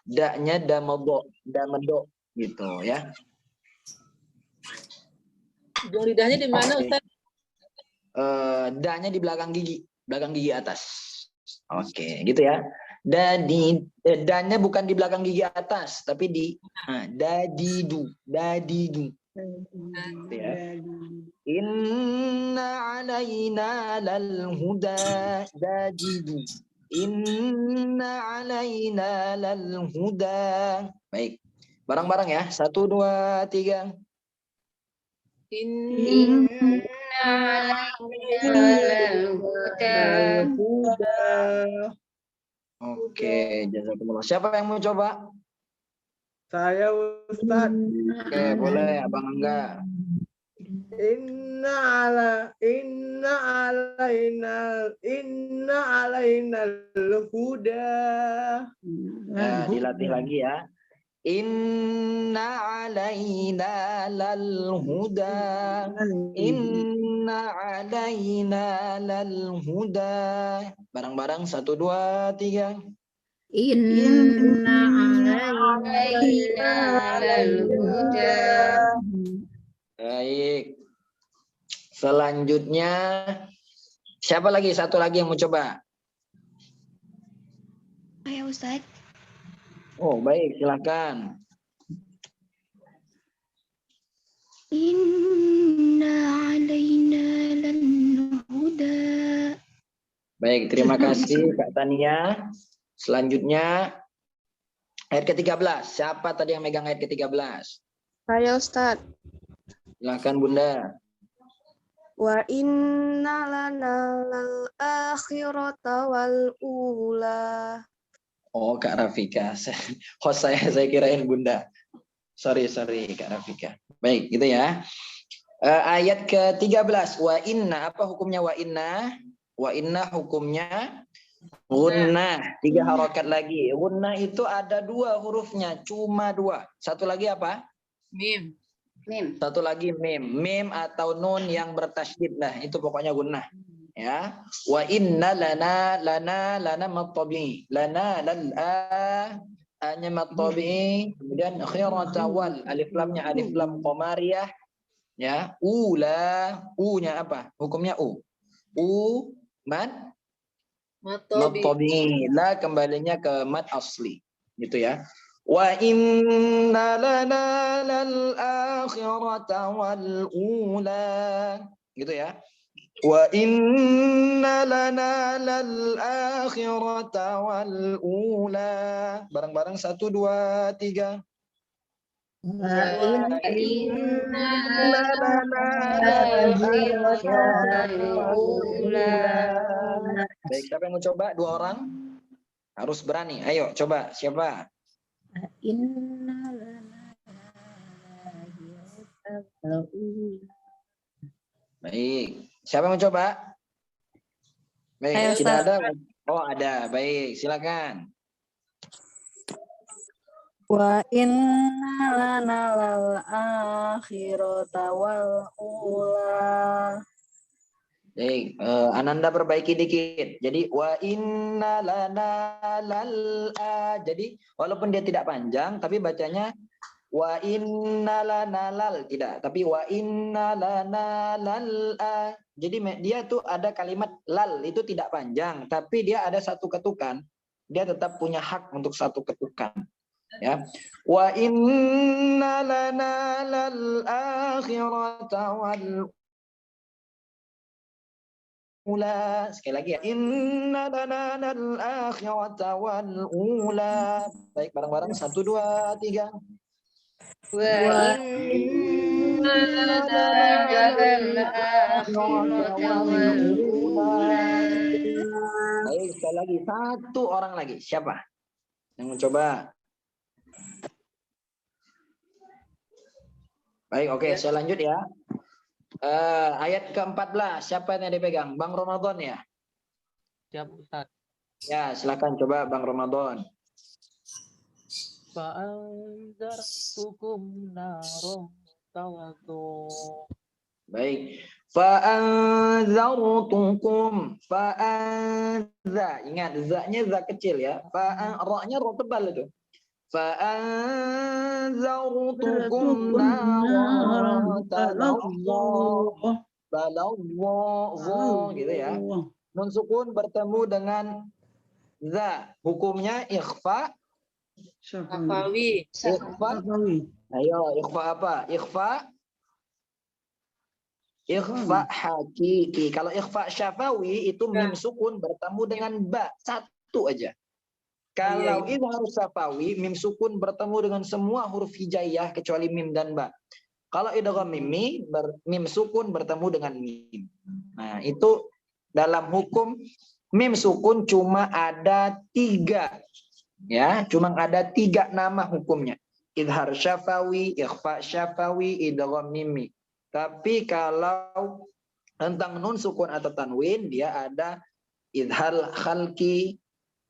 Da-nya damodo, damedo gitu ya. Ujung lidahnya di mana, Ustaz? Da-nya di belakang gigi atas. Oke, gitu ya. Da-nya bukan di belakang gigi atas, tapi di dadidu. Gitu ya. Inna alaina lal huda dadidu. Inna alaina lal huda. Baik. Bareng-bareng ya. 1, 2, 3. Inna Oke, jazakumullah. Siapa yang mau coba? Saya Ustaz. Oke, boleh Abang Angga. Inna alaina al-huda. Ya, dilatih lagi ya. Inna alaina lal huda. Inna alaina lal huda. Bareng-bareng 1, 2, 3. Inna alaina lal huda. Baik. Selanjutnya siapa lagi? Satu lagi yang mau coba? Ayo Ustaz. Oh, baik, silakan. Inna alaina lal huda. Baik, terima kasih Kak Tania. Selanjutnya ayat ke-13. Siapa tadi yang megang ayat ke-13? Saya Ustaz. Silakan Bunda. Wa inna lana lal akhirata wal ula. Oh, Kak Rafika. Host saya kirain Bunda. Sorry Kak Rafika. Baik, gitu ya. Ayat ke-13. Wa inna, apa hukumnya wa inna? Wa inna hukumnya gunnah. 3 harokat lagi. Gunnah itu ada 2 hurufnya, cuma 2. Satu lagi apa? Mim. Satu lagi mim. Mim atau nun yang bertasydid lah. Itu pokoknya gunnah. Ya. Wa inna lana matabi. Lana anya matabi. Kemudian khirata wal. Alif lamnya alif lam qamariyah. Ya. Ula. U-nya apa? Hukumnya u. Mad matabi. La kembalinya ke mad asli. Gitu ya. Wa inna lana lal akhirata wal ula. Gitu ya. Wa inna lana lal akhirata wal ula. Bareng-bareng 1, 2, 3. Wa inna lana lal akhirata wal ula. Baik, siapa yang mau coba? 2 orang? Harus berani. Ayo, coba. Siapa? inna lana lal ula. Baik. Siapa yang mau coba? Baik, Ayo, tidak Ustaz. ada. Oh, ada. Baik, silakan. Wa inna lana lal akhirata wal ula. Baik, Ananda perbaiki dikit. Jadi wa inna lana lal jadi walaupun dia tidak panjang tapi bacanya wa inna lana lal tidak, tapi wa inna lana lal Jadi dia tuh ada kalimat lal itu tidak panjang, tapi dia ada satu ketukan. Dia tetap punya hak untuk satu ketukan. Ya. Wa inna lana lal akhirata wal ula. Sekali lagi ya. Inna lana lal akhirata wal ula. Baik, bareng-bareng 1, 2, 3. Wa inna lana lal akhirata wal ula. Baik, sekali lagi. 1 orang lagi. Siapa yang mencoba? Baik, oke. Saya lanjut ya. Ayat ke-14. Siapa yang dipegang? Bang Ramadan ya? Siap Ustaz. Ya, silakan coba Bang Ramadan. Fa'anzartukum naron tawadu. Baik. Fa'anzartukum. Fa'anza. Ingat, za-nya za kecil ya. Ra-nya ro tebal itu. Fa'anzartukum naran talazza. Balawwa gitu ya. Nun sukun bertemu dengan za. Hukumnya ikhfa. Safawi. Ikhfa. Ayo, ikhfa apa? Ikhfa hakiki. Kalau ikhfa syafawi itu mim sukun bertemu dengan ba. Satu aja. Kalau izhar syafawi, mim sukun bertemu dengan semua huruf hijaiyah kecuali mim dan ba. Kalau idgham mimi, mim sukun bertemu dengan mim. Nah, itu dalam hukum mim sukun cuma ada 3. Ya, cuma ada 3 nama hukumnya. Idhar syafawi, ikhfa syafawi, idgham mimi. Tapi kalau tentang nun sukun atau tanwin, dia ada idhar khalqi,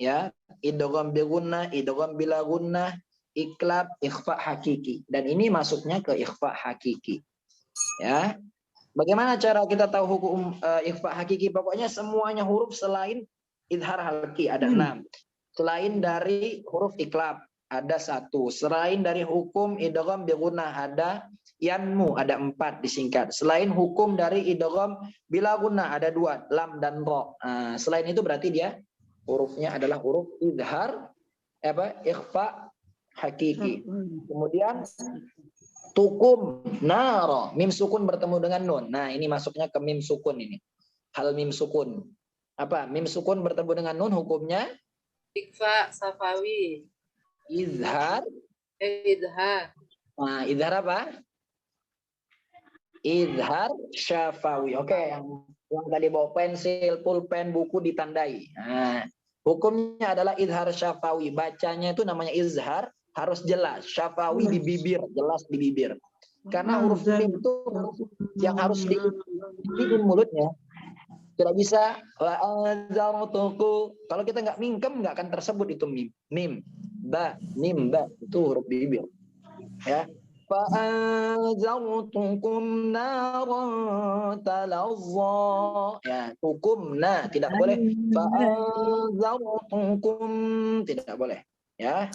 ya, idgham bi gunnah, idgham bila gunnah, iklab, ikhfa hakiki. Dan ini masuknya ke ikhfa hakiki. Ya. Bagaimana cara kita tahu hukum ikhfa hakiki? Pokoknya semuanya huruf selain idhar halki ada 6. Selain dari huruf iklab ada 1. Selain dari hukum idgham bi gunnah ada yanmu ada 4 disingkat. Selain hukum dari idgham bila gunnah ada 2, lam dan ro. Selain itu berarti dia hurufnya adalah huruf idhar ikhfa hakiki. Kemudian tukum naro, mim sukun bertemu dengan nun. Nah, ini masuknya ke mim sukun ini. Hal mim sukun. Apa? Mim sukun bertemu dengan nun hukumnya Ikhfa safawi. izhar. Idhar. Nah, izhar apa? Izhar syafawi. Oke, yang tadi bawa pensil, pulpen, buku ditandai. Nah, hukumnya adalah izhar syafawi. Bacanya itu namanya izhar, harus jelas. Syafawi di bibir, jelas di bibir. Karena huruf mim itu yang harus di mulutnya. Tidak bisa kalau kita nggak mingkem nggak akan tersebut itu mim. Mim, ba, itu huruf bibir. Ya. Fa'anzartukum naran talazza. Ya, tukumna tidak boleh. Fa'anzartukum tidak boleh. Ya.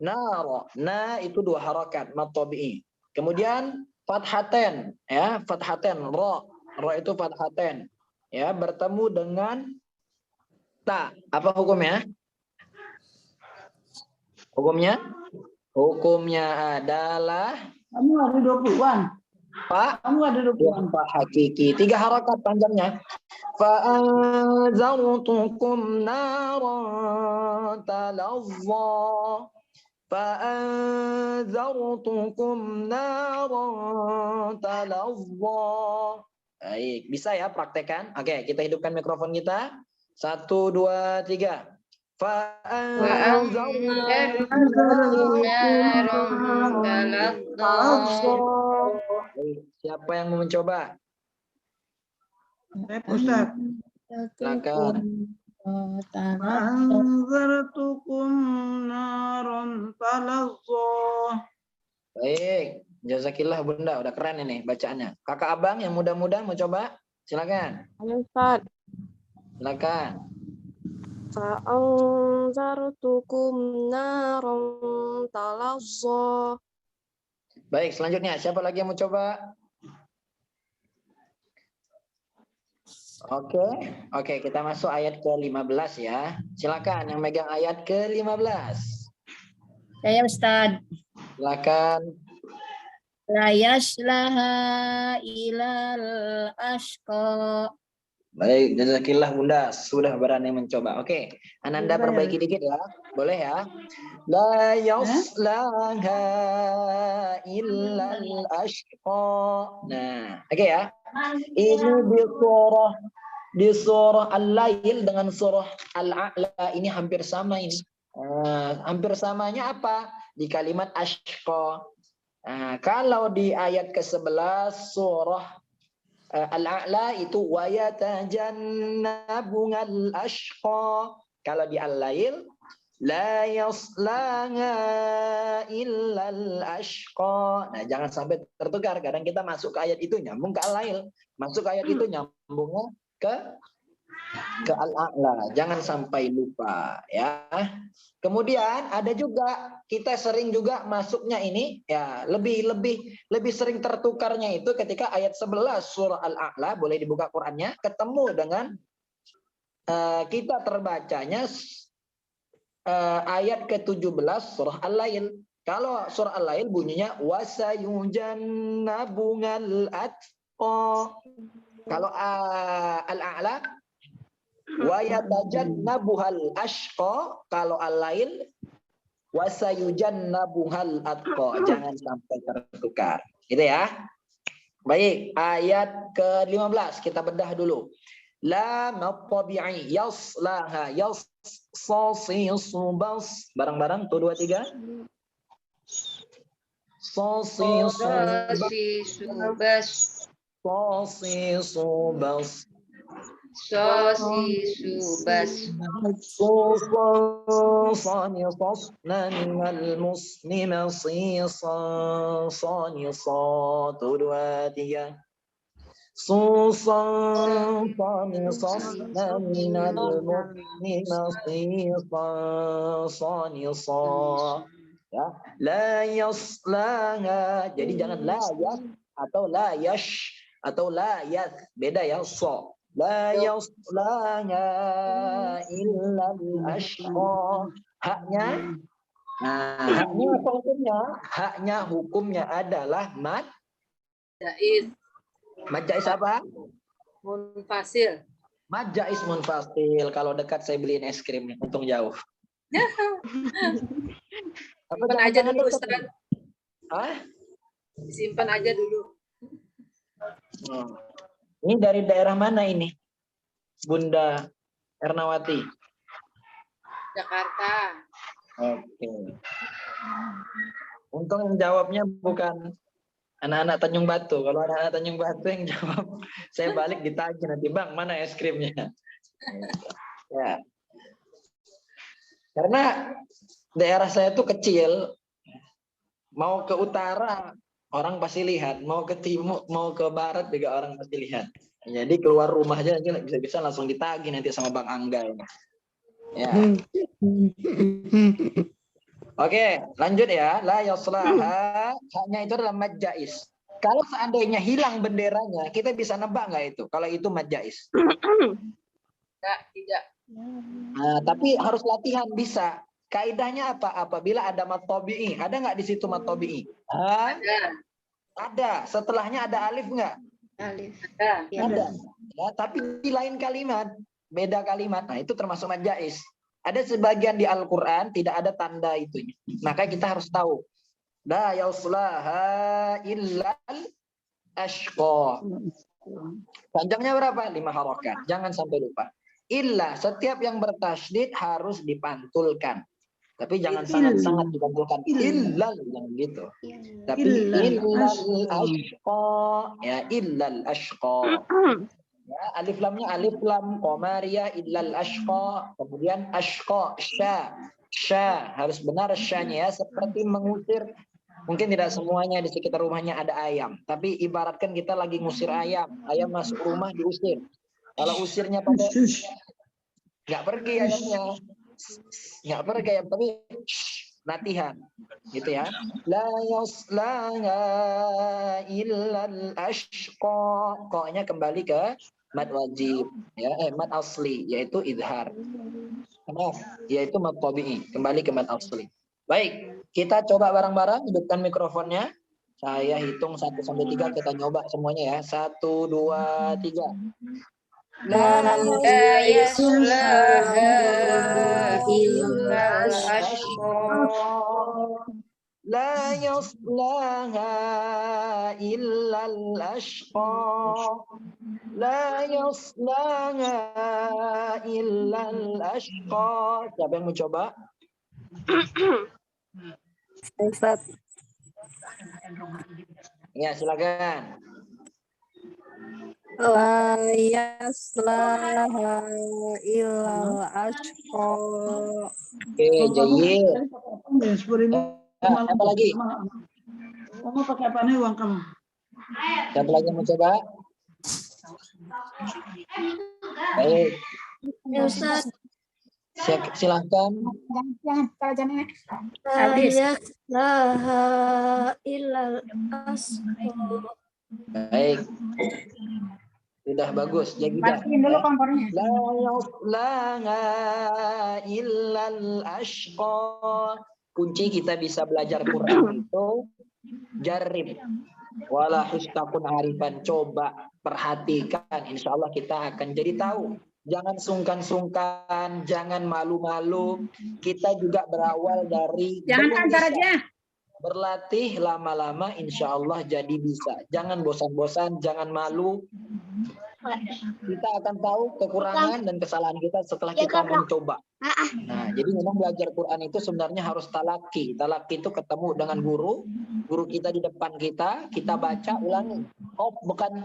Nara, na itu 2 harakat mad tabi'i. Kemudian fathaten, ya, fathaten ra. Ra itu fathaten. Ya, bertemu dengan ta. Apa hukumnya? Hukumnya adalah kamu ada 20-an. Pak, Kamu ada 20-an. Pak hakiki. 3 harakat panjangnya. Fa'anzartukum naran talazza. Fa'anzartukum naran talazza. Baik, bisa ya praktekkan? Oke, kita hidupkan mikrofon kita. 1, 2, 3. Siapa yang mau mencoba? Ustaz. Silakan. Anzartukum naran talazza. Baik, jazakillah Bunda, udah keren ini bacaannya. Kakak abang yang muda-muda mau coba? Silakan. Halo Ustaz. Silakan. Fa'anzartukum naran talazza. Baik, selanjutnya siapa lagi yang mau coba? Oke, kita masuk ayat ke-15 ya. Silakan yang megang ayat ke-15. Saya Ustaz. Silakan. La yaslaha ilal ashqa. Baik, jazakillah Bunda sudah berani mencoba. Oke, Ananda perbaiki dikit ya. Boleh ya? La yaslaha illal ashqa. Nah, oke ya. Ini di surah Al-Lail dengan surah Al-A'la ini hampir sama ini. Hampir samanya apa? Di kalimat ashqa. Kalau di ayat ke-11 surah Al-A'la itu wa yatajannabunal ashqa. Kalau di Al-Lail la yaslaha illal ashqa. Nah, jangan sampai tertukar. Kadang kita masuk ke ayat itu nyambung ke Al-Lail, masuk ke ayat itu nyambungnya ke ke al-a'la, jangan sampai lupa ya. Kemudian ada juga kita sering juga masuknya ini ya lebih sering tertukarnya itu ketika ayat 11 surah Al-A'la, boleh dibuka Qur'annya, ketemu dengan kita terbacanya ayat ke-17 surah Al-Lail. Kalau surah Al-Lail bunyinya wasayujannabungal atqa. Kalau Al-A'la wa yatajannabuhal ashqa. Kalau Al-Lail wasayujannabuhal atqa. Jangan sampai tertukar. Gitu ya. Baik, ayat ke-15 kita bedah dulu. La matabi'i yaslaha yassasisubas. Barang-barang tuh 2 3. Sosisubas. Sosisubas. Sosisubas. Sosisosna minal muslima sisasonisa. Tuh 2 3. Sosisosna minal muslima sisasonisa. Ya, la yaslaha. Jadi jangan la yas atau la yash atau la yas. Beda ya, so. La yaslaha illa al-ashqa. Haknya, nah, haknya apa hukumnya? Haknya hukumnya adalah mad Jaiz. jaiz apa? Munfasil. Mad jaiz munfasil. Kalau dekat saya beliin es krim, untung jauh. Apa Simpan aja jangan-jangan dulu, dekat? Ustaz. Hah? Simpan aja dulu. Oh. Ini dari daerah mana ini? Bunda Ernawati. Jakarta. Oke. Untung yang jawabnya bukan anak-anak Tanjung Batu. Kalau anak-anak Tanjung Batu yang jawab, saya balik ditagih nanti, Bang, mana es krimnya? Ya. Karena daerah saya tuh kecil, mau ke utara orang pasti lihat, mau ke timur, mau ke barat juga orang pasti lihat. Jadi keluar rumah aja bisa-bisa langsung ditagih nanti sama Bang Angga ini. Ya. Oke, lanjut ya. La yaslaha, haknya itu adalah mad jaiz. Kalau seandainya hilang benderanya, kita bisa nebak nggak itu? Kalau itu mad jaiz. Tidak. Nah, tapi harus latihan bisa. Kaidahnya apa? Apabila ada mad tabi'i, ada nggak di situ mad tabi'i? Ada. Setelahnya ada alif nggak? Alif. Ada. Ya, tapi di lain kalimat, beda kalimat. Nah, itu termasuk mad jaiz. Ada sebagian di Al-Qur'an tidak ada tanda itu. Maka kita harus tahu. La yaslaha illal ashqa. Panjangnya berapa? 5 harokat. Jangan sampai lupa. Illa, setiap yang bertasydid harus dipantulkan. Tapi jangan sangat-sangat dipantulkan. Illal, jangan gitu. Tapi illal ashqa. Ya, illal ashqa. Ya, alif lamnya alif lam qamariyah illal ashqa. Kemudian ashqa, sya harus benar syanya ya, seperti mengusir. Mungkin tidak semuanya di sekitar rumahnya ada ayam, tapi ibaratkan kita lagi ngusir ayam masuk rumah diusir. Kalau usirnya pada nggak pergi ayamnya, nggak pergi ayam, tapi latihan gitu ya. La yaslaha illal ashqa. Koknya kembali ke mad wajib ya, mad asli yaitu idhar. Maaf, yaitu mad tabi'i, kembali ke mad asli. Baik, kita coba bareng-bareng, hidupkan mikrofonnya. Saya hitung 1 sampai 3, kita nyoba semuanya ya. 1 2 3. La yaslaha illal ashqa. La yaslaha illal ashqa. La yaslaha illal ashqa. Siapa yang mau coba? Ustaz. Ya, silakan. La yaslaha illal ashqa. Oke, jayid. Apa lagi? Kamu pakai apa nih uang kamu? Siapa lagi yang mau coba? Baik. Ya Ustaz. Silahkan. Habis. Yaslaha ilal asqa. Baik. Sudah bagus. Jadi Matiin dulu kompornya. la yaslaha illal ashqa. Kunci kita bisa belajar Quran itu jarib. Wala hustakun arifan. Coba perhatikan. Insya Allah kita akan jadi tahu. Jangan sungkan-sungkan, jangan malu-malu. Kita juga berawal dari Jangan belum antar bisa. aja. Berlatih lama-lama insya Allah jadi bisa. Jangan bosan-bosan, jangan malu. Kita akan tahu kekurangan dan kesalahan kita setelah kita mencoba. Nah, jadi memang belajar Quran itu sebenarnya harus talaki. Talaki itu ketemu dengan guru kita di depan kita baca ulangi. Qaf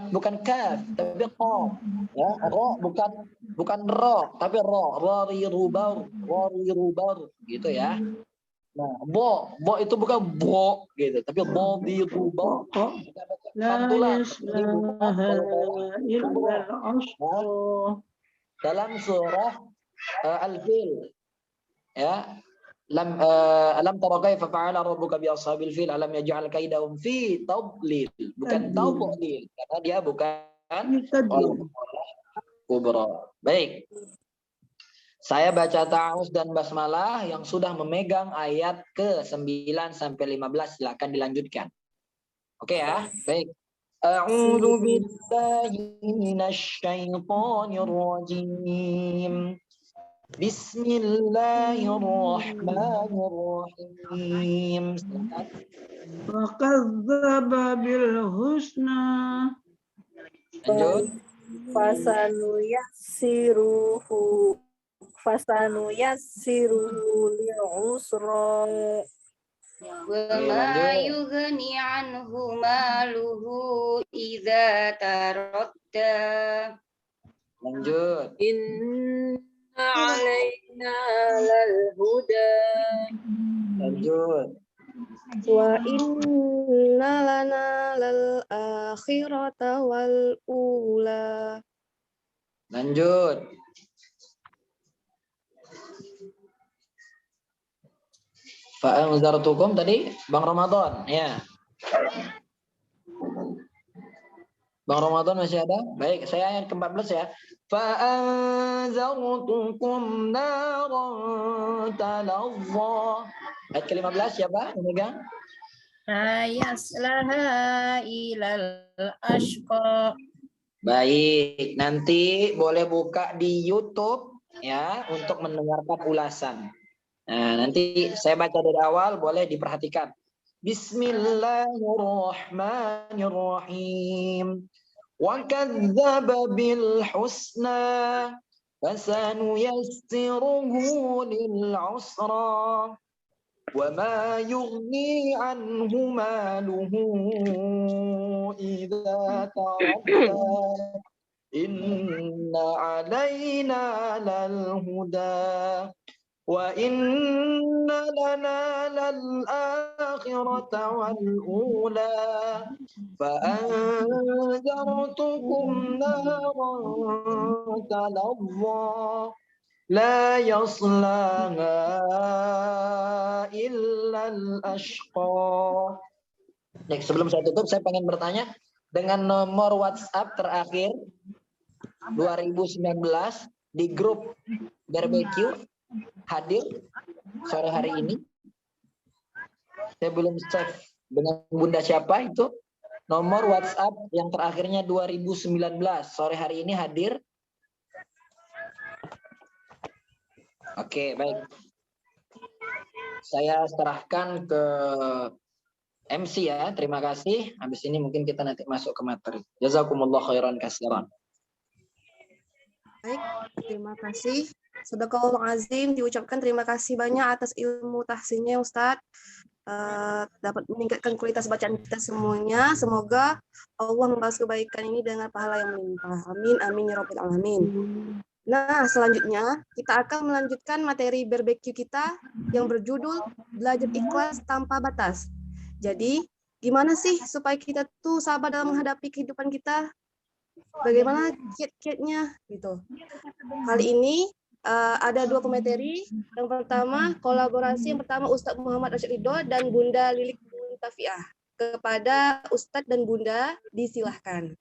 bukan kaf, tapi qaf. Ya, ro bukan ro, tapi ro, rubar gitu ya. Nah, bo itu bukan bo gitu, tapi bo di rubar. La yaslaha illal ashqa. Dalam surah Al-Fil ya, alam tara kaifa fa'ala rabbuka bi ashabil fil alam yaj'al kaidahum fi tadlil, bukan tadlil karena dia bukan kubra. Baik. Saya baca ta'awuz dan basmalah yang sudah memegang ayat ke-9 sampai 15, silakan dilanjutkan. Oke ya, baik. A'udzu billahi minasy syaithanir rajim. Bismillahirrahmanirrahim. Wa kadzdzaba bil husna. Lanjut. Fasanu yassiruhu lil usra. وما يغني عنه ماله إذا تردى Lanjut. إن علينا للهدى Lanjut. Wa inna lana lal akhirata wal ula. Lanjut. Fa'anzartukum tadi Bang Ramadan ya. Bang Ramadan masih ada? Baik, saya ayat ke-14 ya. Fa'anzartukum naran talazza. Ayat ke-15 siapa? Memegang? La yaslaha ilal ashqa. Baik, nanti boleh buka di YouTube ya untuk mendengarkan ulasan. Nah, nanti saya baca dari awal, boleh diperhatikan. Bismillahirrahmanirrahim. Wa kadzdzaba bil husna fasanuyassiruhu lil usra. Wa ma yughni anhu maluhu idza taradda. Inna alaina lal huda. Wa inna lana lal akhirata wal ula fa anzartukum naran talazza la yaslaha illa al ashqa. Next, sebelum saya tutup saya pengen bertanya dengan nomor WhatsApp terakhir 2019 di grup barbecue hadir sore hari ini. Saya belum save dengan Bunda siapa itu. Nomor WhatsApp yang terakhirnya 2019 sore hari ini hadir. Oke, baik. Saya serahkan ke MC ya. Terima kasih. Habis ini mungkin kita nanti masuk ke materi. Jazakumullah khairan katsiran. Baik, terima kasih. Sadaqallahul azim, diucapkan terima kasih banyak atas ilmu tahsinnya Ustadz. Dapat meningkatkan kualitas bacaan kita semuanya. Semoga Allah membalas kebaikan ini dengan pahala yang melimpah. Amin, amin ya rabbal alamin. Nah, selanjutnya kita akan melanjutkan materi barbecue kita yang berjudul Belajar Ikhlas Tanpa Batas. Jadi, gimana sih supaya kita tuh sabar dalam menghadapi kehidupan kita? bagaimana kiat-kiatnya gitu. Kali ini ada 2 pemateri. Yang pertama kolaborasi, yang pertama Ustadz Muhammad Rashid Ridho dan Bunda Lilik Muntafiah. Kepada Ustadz dan Bunda disilahkan.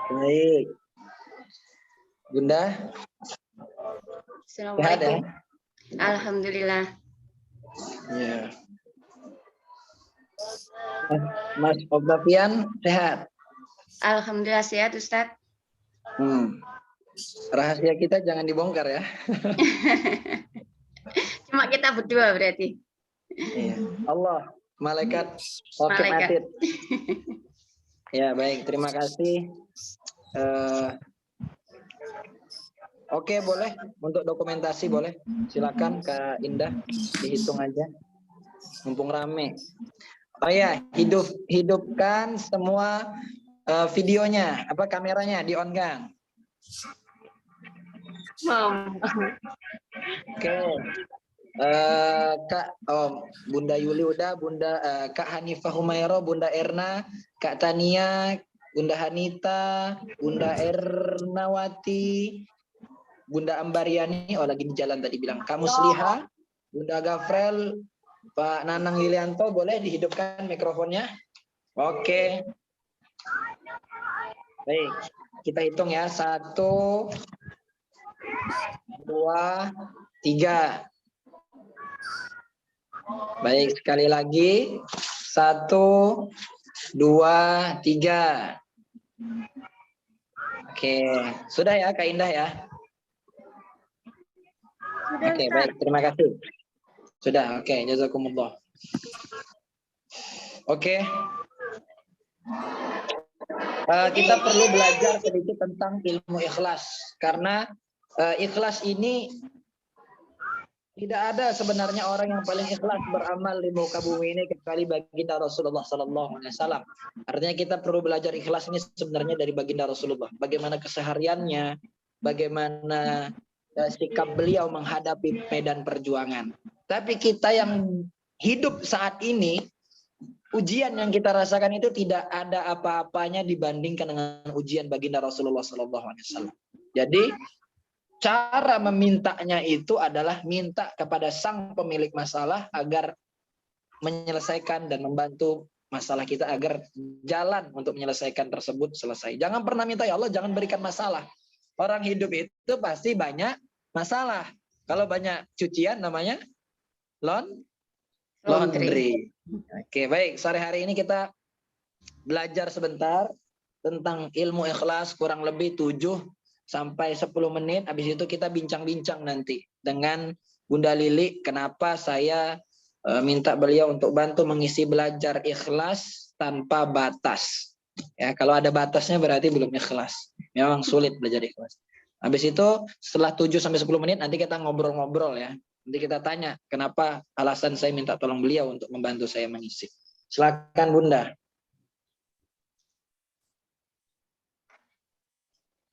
Baik. Bunda, sehat ya? Assalamualaikum. Alhamdulillah. Ya. Mas Oktavian sehat? Alhamdulillah sehat Ustadz. Rahasia kita jangan dibongkar ya. Cuma kita berdua berarti. Iya. Allah, malaikat, Rakib Malaikat. Atid. Ya baik, terima kasih. Oke, boleh untuk dokumentasi boleh. Silakan Kak Indah, dihitung aja. Mumpung rame. Oh ya, hidupkan semua videonya, kameranya di on kan? Oke. Kak Bunda Yuli udah, Kak Hanifah Humairo, Bunda Erna, Kak Tania, Bunda Hanita, Bunda Ernawati, Bunda Ambariani, lagi di jalan tadi bilang, Kak Musliha, Bunda Gafrel, Pak Nanang Yulianto, boleh dihidupkan mikrofonnya? Oke. Baik, kita hitung ya. 1, 2, 3. Baik, sekali lagi. 1, 2, 3. Oke, sudah ya Kak Indah ya? Oke, baik, terima kasih. Sudah, oke, jazakumullah. Oke. Kita perlu belajar sedikit tentang ilmu ikhlas. Karena ikhlas ini tidak ada sebenarnya orang yang paling ikhlas beramal di muka bumi ini kecuali baginda Rasulullah Sallallahu Alaihi Wasallam. Artinya kita perlu belajar ikhlas ini sebenarnya dari baginda Rasulullah. Bagaimana kesehariannya, bagaimana sikap beliau menghadapi medan perjuangan. Tapi kita yang hidup saat ini, ujian yang kita rasakan itu tidak ada apa-apanya dibandingkan dengan ujian baginda Rasulullah Sallallahu Alaihi Wasallam. Jadi cara memintanya itu adalah minta kepada sang pemilik masalah agar menyelesaikan dan membantu masalah kita agar jalan untuk menyelesaikan tersebut selesai. Jangan pernah minta, ya Allah jangan berikan masalah. Orang hidup itu pasti banyak masalah. Kalau banyak cucian namanya laundry. Oke, baik. Sore hari ini kita belajar sebentar tentang ilmu ikhlas, kurang lebih 7 sampai 10 menit. Habis itu kita bincang-bincang nanti dengan Bunda Lili. Kenapa saya minta beliau untuk bantu mengisi belajar ikhlas tanpa batas. Ya, kalau ada batasnya berarti belum ikhlas. Memang sulit belajar ikhlas. Habis itu setelah 7 sampai 10 menit nanti kita ngobrol-ngobrol ya. Nanti kita tanya kenapa alasan saya minta tolong beliau untuk membantu saya mengisi. Silakan Bunda.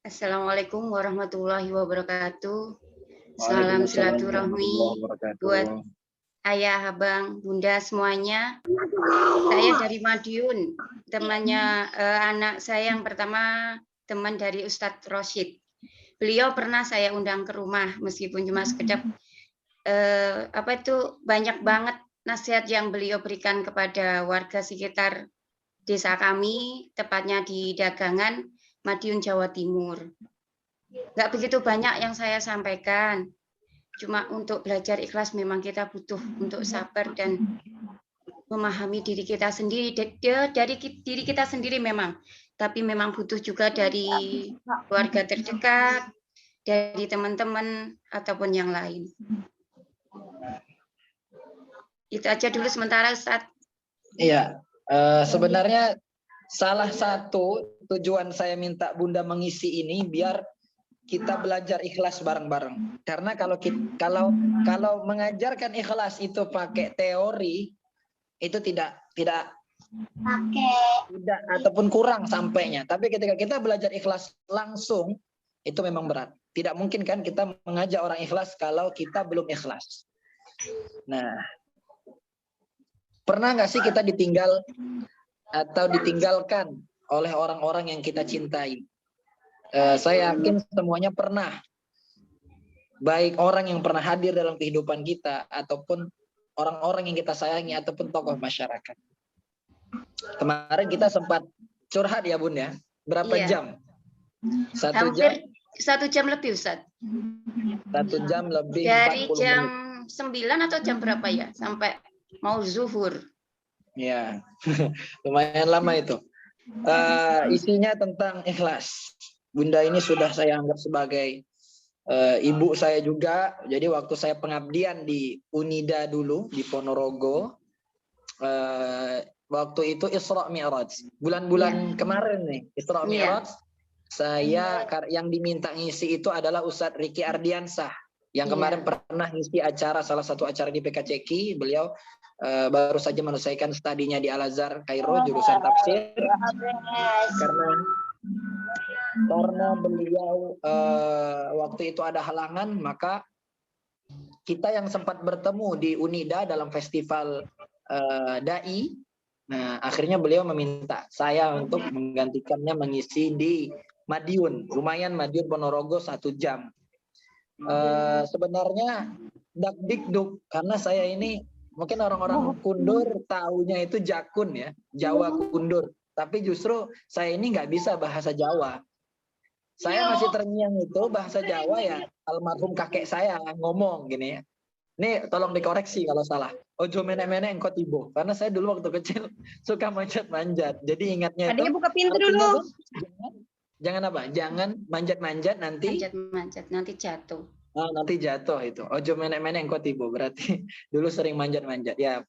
Assalamualaikum warahmatullahi wabarakatuh. Salam silaturahmi buat ayah, abang, bunda semuanya. Saya dari Madiun, temannya anak saya yang pertama, teman dari Ustadz Rashid. Beliau pernah saya undang ke rumah meskipun cuma sekedap. Banyak banget nasihat yang beliau berikan kepada warga sekitar desa kami, tepatnya di Dagangan, Madiun, Jawa Timur. Nggak begitu banyak yang saya sampaikan. Cuma untuk belajar ikhlas memang kita butuh untuk sabar dan memahami diri kita sendiri. Dari diri kita sendiri memang. Tapi memang butuh juga dari keluarga terdekat, dari teman-teman, ataupun yang lain. Itu aja dulu sementara, Ustadz. Iya, sebenarnya salah satu tujuan saya minta Bunda mengisi ini biar kita belajar ikhlas bareng-bareng. Karena kalau mengajarkan ikhlas itu pakai teori itu tidak ataupun kurang sampainya. Tapi ketika kita belajar ikhlas langsung itu memang berat. Tidak mungkin kan kita mengajak orang ikhlas kalau kita belum ikhlas. Nah, pernah nggak sih kita ditinggal atau ditinggalkan oleh orang-orang yang kita cintai. Saya yakin semuanya pernah, baik orang yang pernah hadir dalam kehidupan kita ataupun orang-orang yang kita sayangi ataupun tokoh masyarakat. Kemarin kita sempat curhat ya Bun ya, berapa Iya. jam? 1 jam? Hampir 1 jam lebih, Ustaz. 1 jam lebih Dari 40 jam menit. 9 atau jam berapa ya? Sampai mau zuhur. Ya, lumayan lama itu. Isinya tentang ikhlas. Bunda ini sudah saya anggap sebagai ibu saya juga. Jadi waktu saya pengabdian di Unida dulu di Ponorogo, waktu itu Isra Mi'raj. Bulan-bulan kemarin nih Isra Mi'raj. Saya yang diminta ngisi itu adalah Ustadz Riki Ardiansah yang kemarin pernah ngisi acara, salah satu acara di PKCK. Beliau baru saja menyelesaikan studinya di Al-Azhar Kairo jurusan tafsir. Karena beliau waktu itu ada halangan, maka kita yang sempat bertemu di Unida dalam festival Dai, nah akhirnya beliau meminta saya untuk menggantikannya mengisi di Madiun. Lumayan Madiun Ponorogo 1 jam. Sebenarnya dakdikduk karena saya ini mungkin orang-orang Kundur taunya itu Jakun ya, Jawa Kundur. Tapi justru saya ini nggak bisa bahasa Jawa. Saya masih terngiang itu bahasa Jawa ya, almarhum kakek saya ngomong gini ya. Ini tolong dikoreksi kalau salah. Ojo menek-menek engkau tibo. Karena saya dulu waktu kecil suka manjat-manjat. Jadi ingatnya itu. Adiknya buka pintu artinya dulu. tuh, jangan apa? Jangan manjat-manjat nanti. Manjat-manjat nanti jatuh. Oh, nanti jatuh itu. Ojo menek-menek engkau tibo. Berarti dulu sering manjat-manjat. Ya,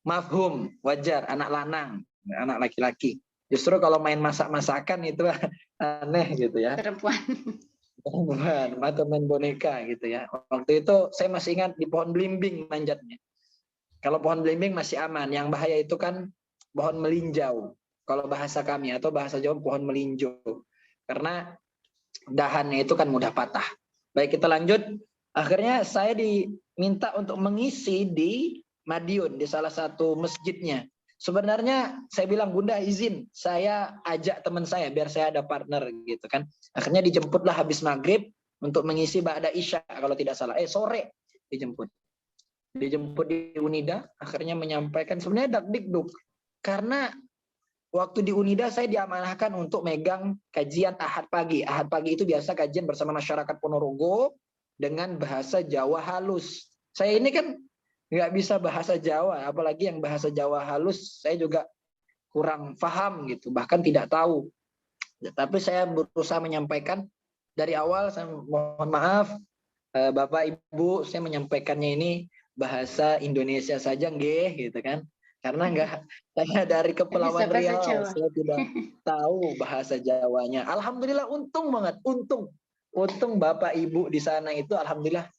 mafhum, wajar. Anak lanang, anak laki-laki. Justru kalau main masak-masakan itu aneh gitu ya. Perempuan. Atau main boneka gitu ya. Waktu itu saya masih ingat di pohon belimbing manjatnya. Kalau pohon belimbing masih aman. Yang bahaya itu kan pohon melinjau. Kalau bahasa kami atau bahasa Jawa pohon melinjo. Karena dahannya itu kan mudah patah. Baik, kita lanjut. Akhirnya saya diminta untuk mengisi di Madiun, di salah satu masjidnya. Sebenarnya saya bilang, Bunda izin, saya ajak teman saya biar saya ada partner gitu kan. Akhirnya dijemputlah habis maghrib untuk mengisi ba'da isya kalau tidak salah. Sore dijemput di Unida. Akhirnya menyampaikan sebenarnya dakdikduk karena waktu di Unida saya diamanahkan untuk megang kajian Ahad pagi. Ahad pagi itu biasa kajian bersama masyarakat Ponorogo dengan bahasa Jawa halus. Saya ini kan nggak bisa bahasa Jawa, apalagi yang bahasa Jawa halus saya juga kurang paham gitu, bahkan tidak tahu. Tapi saya berusaha menyampaikan dari awal. Saya mohon maaf Bapak Ibu, saya menyampaikannya ini bahasa Indonesia saja nggih gitu kan, karena saya dari Kepulauan Riau, saya tidak tahu bahasa Jawanya. Alhamdulillah, untung banget, untung Bapak Ibu di sana itu alhamdulillah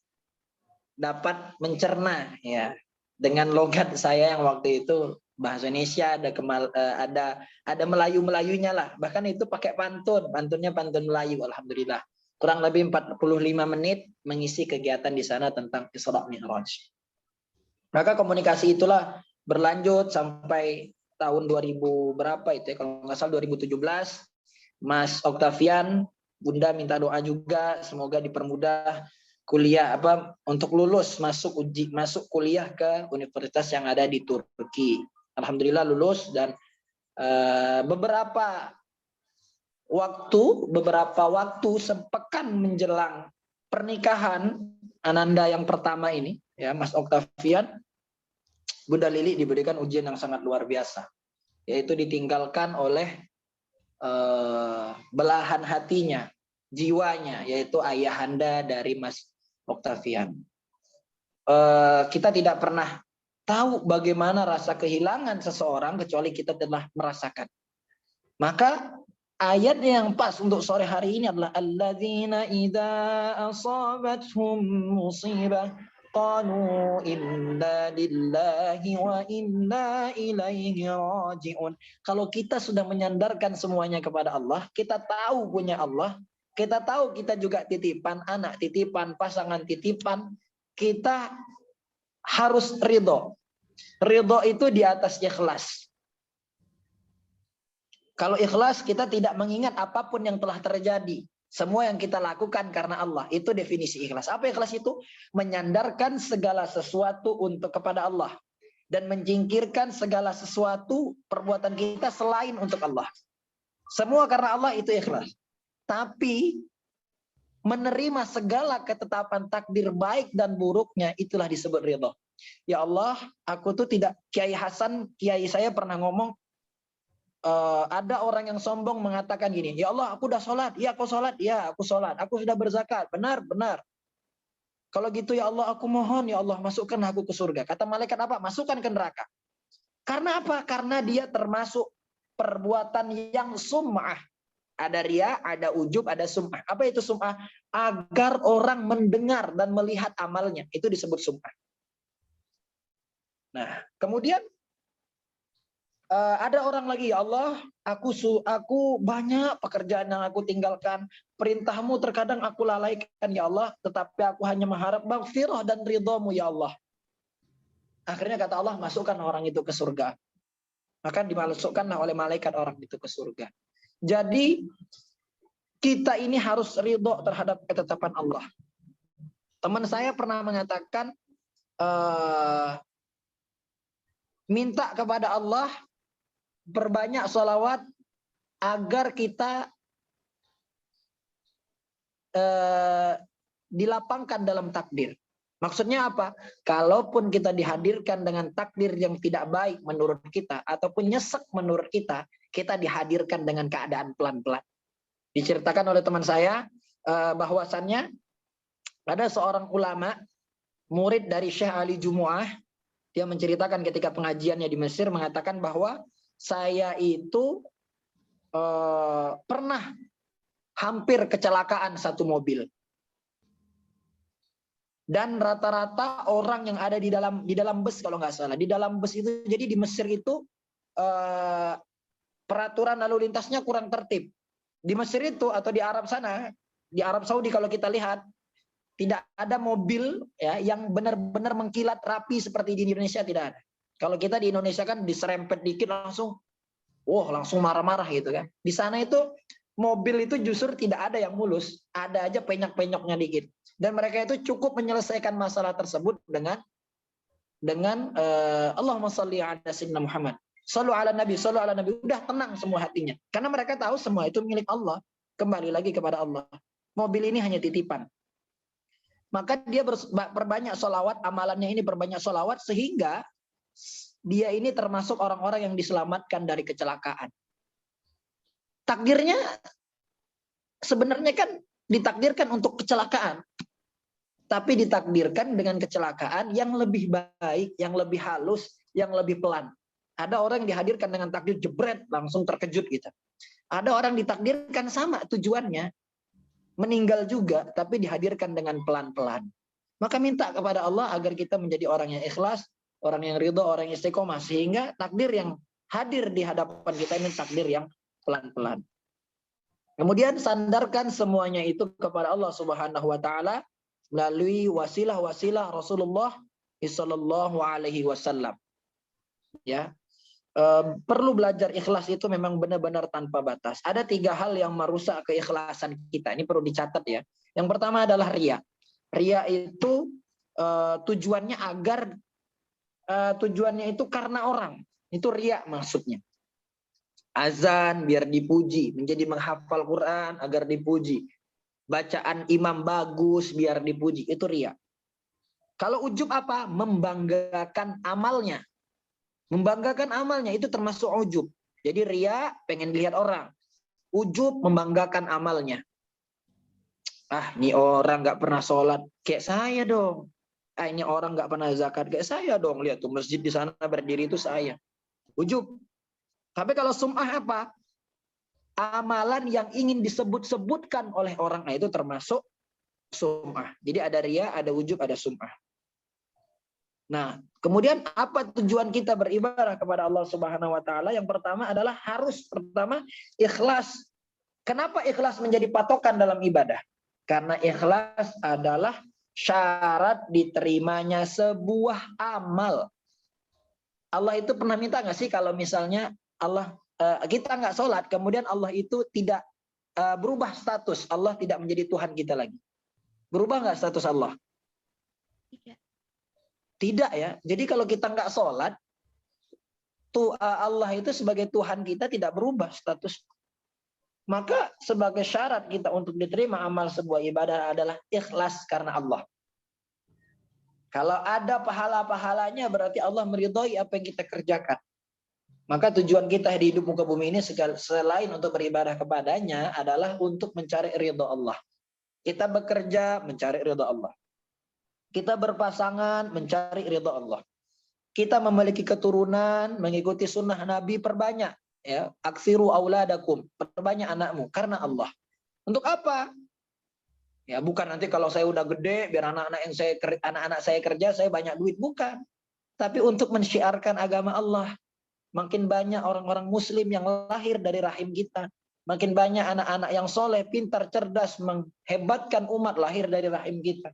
dapat mencerna ya dengan logat saya yang waktu itu bahasa Indonesia, ada Melayu-melayunya lah, bahkan itu pakai pantunnya pantun Melayu. Alhamdulillah, kurang lebih 45 menit mengisi kegiatan di sana tentang Isra Mi'raj. Maka komunikasi itulah berlanjut sampai tahun 2000 berapa itu ya, kalau nggak salah 2017. Mas Octavian, Bunda minta doa juga semoga dipermudah kuliah untuk lulus masuk kuliah ke universitas yang ada di Turki. Alhamdulillah lulus, dan beberapa waktu sepekan menjelang pernikahan Ananda yang pertama ini ya, Mas Octavian, Bunda Lili diberikan ujian yang sangat luar biasa, yaitu ditinggalkan oleh belahan hatinya, jiwanya, yaitu ayahanda dari Mas Octavian. Kita tidak pernah tahu bagaimana rasa kehilangan seseorang kecuali kita telah merasakan. Maka ayat yang pas untuk sore hari ini adalah alladzina idza asabathum musibah qalu inna lillahi wa inna ilaihi raji'un. Kalau kita sudah menyandarkan semuanya kepada Allah, kita tahu punya Allah, kita tahu kita juga titipan anak, titipan pasangan, titipan, kita harus ridho. Ridho itu di atas ikhlas. Kalau ikhlas kita tidak mengingat apapun yang telah terjadi. Semua yang kita lakukan karena Allah. Itu definisi ikhlas. Apa ikhlas itu? Menyandarkan segala sesuatu untuk kepada Allah. Dan menjingkirkan segala sesuatu perbuatan kita selain untuk Allah. Semua karena Allah itu ikhlas. Tapi menerima segala ketetapan takdir baik dan buruknya itulah disebut ridha. Ya Allah, aku tuh tidak, Kiai Hasan, kiai saya pernah ngomong, ada orang yang sombong mengatakan gini, ya Allah aku udah sholat, ya aku sholat, ya aku sholat, aku sudah berzakat, benar, benar. Kalau gitu ya Allah aku mohon ya Allah masukkan aku ke surga. Kata malaikat apa? Masukkan ke neraka. Karena apa? Karena dia termasuk perbuatan yang sum'ah. Ada ria, ada ujub, ada sum'ah. Apa itu sum'ah? Agar orang mendengar dan melihat amalnya. Itu disebut sum'ah. Nah, kemudian ada orang lagi, ya Allah, aku banyak pekerjaan yang aku tinggalkan. Perintahmu terkadang aku lalaikan, ya Allah. Tetapi aku hanya mengharap maghfirah dan ridhamu, ya Allah. Akhirnya kata Allah, masukkan orang itu ke surga. Maka dimasukkanlah oleh malaikat orang itu ke surga. Jadi, kita ini harus ridho terhadap ketetapan Allah. Teman saya pernah mengatakan, minta kepada Allah, berbanyak sholawat agar kita dilapangkan dalam takdir. Maksudnya apa? Kalaupun kita dihadirkan dengan takdir yang tidak baik menurut kita, ataupun nyesek menurut kita dihadirkan dengan keadaan pelan-pelan. Diceritakan oleh teman saya bahwasannya ada seorang ulama, murid dari Syekh Ali Jumu'ah, dia menceritakan ketika pengajiannya di Mesir, mengatakan bahwa saya itu pernah hampir kecelakaan satu mobil. Dan rata-rata orang yang ada di dalam bus kalau nggak salah. Di dalam bus itu, jadi di Mesir itu peraturan lalu lintasnya kurang tertib. Di Mesir itu atau di Arab sana, di Arab Saudi kalau kita lihat, tidak ada mobil ya yang benar-benar mengkilat rapi seperti di Indonesia, tidak ada. Kalau kita di Indonesia kan diserempet dikit langsung, langsung marah-marah gitu kan. Di sana itu mobil itu justru tidak ada yang mulus, ada aja penyok-penyoknya dikit. Dan mereka itu cukup menyelesaikan masalah tersebut dengan Allahumma sholli ala sayyidina Muhammad, shallu ala nabi, udah tenang semua hatinya. Karena mereka tahu semua itu milik Allah, kembali lagi kepada Allah. Mobil ini hanya titipan. Maka dia berbanyak sholawat, amalannya ini berbanyak sholawat sehingga dia ini termasuk orang-orang yang diselamatkan dari kecelakaan. Takdirnya sebenarnya kan ditakdirkan untuk kecelakaan. Tapi ditakdirkan dengan kecelakaan yang lebih baik, yang lebih halus, yang lebih pelan. Ada orang yang dihadirkan dengan takdir jebret, langsung terkejut gitu. Ada orang ditakdirkan sama tujuannya, meninggal juga, tapi dihadirkan dengan pelan-pelan. Maka minta kepada Allah agar kita menjadi orang yang ikhlas, orang yang ridho, orang yang istiqomah, sehingga takdir yang hadir di hadapan kita ini takdir yang pelan-pelan. Kemudian sandarkan semuanya itu kepada Allah Subhanahu wa taala melalui wasilah-wasilah Rasulullah sallallahu alaihi wasallam. Ya. Perlu belajar ikhlas itu memang benar-benar tanpa batas. Ada 3 hal yang merusak keikhlasan kita. Ini perlu dicatat ya. Yang pertama adalah riya. Riya itu tujuannya itu karena orang. Itu riya maksudnya. Azan biar dipuji, menjadi menghafal Quran agar dipuji. Bacaan imam bagus biar dipuji, itu riya. Kalau ujub apa? Membanggakan amalnya. Membanggakan amalnya itu termasuk ujub. Jadi riya pengen dilihat orang. Ujub membanggakan amalnya. Ini orang nggak pernah sholat kayak saya dong. Ini orang nggak pernah zakat kayak saya dong. Lihat tuh masjid di sana berdiri itu saya. Ujub. Tapi kalau sum'ah apa? Amalan yang ingin disebut-sebutkan oleh orang, itu termasuk sum'ah. Jadi ada riya, ada ujub, ada sum'ah. Nah, kemudian apa tujuan kita beribadah kepada Allah Subhanahu wa taala? Yang pertama adalah harus ikhlas. Kenapa ikhlas menjadi patokan dalam ibadah? Karena ikhlas adalah syarat diterimanya sebuah amal. Allah itu pernah minta nggak sih kalau misalnya Allah kita nggak sholat, kemudian Allah itu tidak berubah status, Allah tidak menjadi Tuhan kita lagi. Berubah nggak status Allah? Tidak ya. Jadi kalau kita nggak sholat, Allah itu sebagai Tuhan kita tidak berubah status. Maka sebagai syarat kita untuk diterima amal sebuah ibadah adalah ikhlas karena Allah. Kalau ada pahala-pahalanya berarti Allah meridhoi apa yang kita kerjakan. Maka tujuan kita di hidup muka bumi ini selain untuk beribadah kepadanya adalah untuk mencari ridha Allah. Kita bekerja mencari ridha Allah. Kita berpasangan mencari ridha Allah. Kita memiliki keturunan, mengikuti sunnah Nabi, perbanyak. Ya, aksiru auladakum, perbanyak anakmu karena Allah. Untuk apa? Ya, bukan nanti kalau saya udah gede biar anak-anak saya kerja saya banyak duit, bukan. Tapi untuk mensyiarkan agama Allah. Makin banyak orang-orang muslim yang lahir dari rahim kita. Makin banyak anak-anak yang soleh, pintar, cerdas, menghebatkan umat lahir dari rahim kita.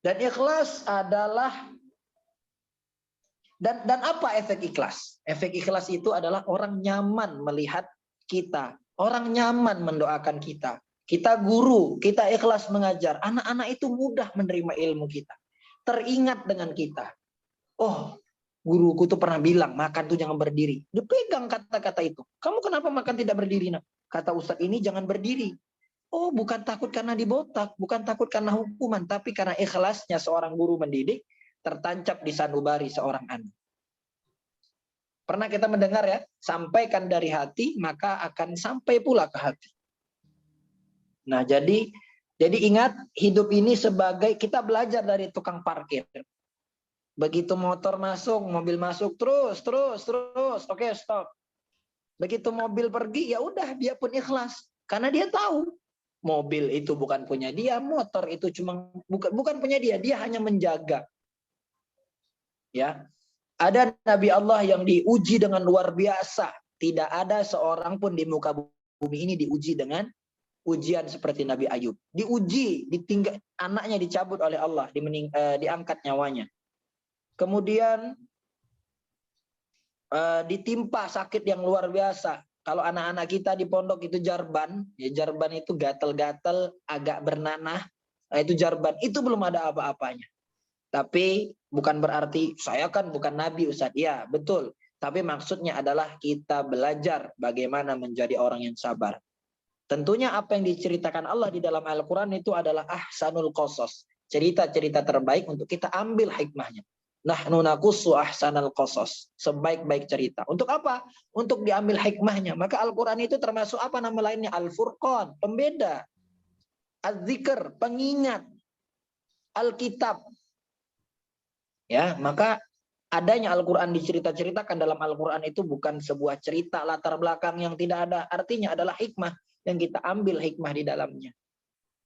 Dan ikhlas adalah dan apa efek ikhlas? Efek ikhlas itu adalah orang nyaman melihat kita, orang nyaman mendoakan kita. Kita guru, kita ikhlas mengajar, anak-anak itu mudah menerima ilmu kita. Teringat dengan kita. Oh, guruku tuh pernah bilang makan tuh jangan berdiri. Dipegang kata-kata itu. Kamu kenapa makan tidak berdiri? Nak? Kata Ustadz ini jangan berdiri. Oh, bukan takut karena dibotak, bukan takut karena hukuman, tapi karena ikhlasnya seorang guru mendidik tertancap di sanubari seorang anak. Pernah kita mendengar ya, sampaikan dari hati maka akan sampai pula ke hati. Nah, jadi ingat hidup ini sebagai kita belajar dari tukang parkir. Begitu motor masuk, mobil masuk terus. Oke, stop. Begitu mobil pergi, ya udah dia pun ikhlas karena dia tahu mobil itu bukan punya dia, motor itu cuma bukan punya dia, dia hanya menjaga. Ya. Ada nabi Allah yang diuji dengan luar biasa. Tidak ada seorang pun di muka bumi ini diuji dengan ujian seperti Nabi Ayub. Diuji, anaknya dicabut oleh Allah, diangkat nyawanya. Kemudian ditimpa sakit yang luar biasa. Kalau anak-anak kita di pondok itu jarban, ya jarban itu gatal-gatal, agak bernanah, itu jarban. Itu belum ada apa-apanya. Tapi bukan berarti saya kan bukan nabi Ustaz. Ya, betul. Tapi maksudnya adalah kita belajar bagaimana menjadi orang yang sabar. Tentunya apa yang diceritakan Allah di dalam Al-Quran itu adalah ahsanul qasas. Cerita-cerita terbaik untuk kita ambil hikmahnya. Nahnu naqussu ahsanal qasas. Sebaik-baik cerita. Untuk apa? Untuk diambil hikmahnya. Maka Al-Quran itu termasuk apa nama lainnya? Al-Furqan, pembeda. Az-Zikr, pengingat. Al-Kitab. Ya, maka adanya Al-Quran dicerita-ceritakan dalam Al-Quran itu bukan sebuah cerita latar belakang yang tidak ada. Artinya adalah hikmah yang kita ambil hikmah di dalamnya.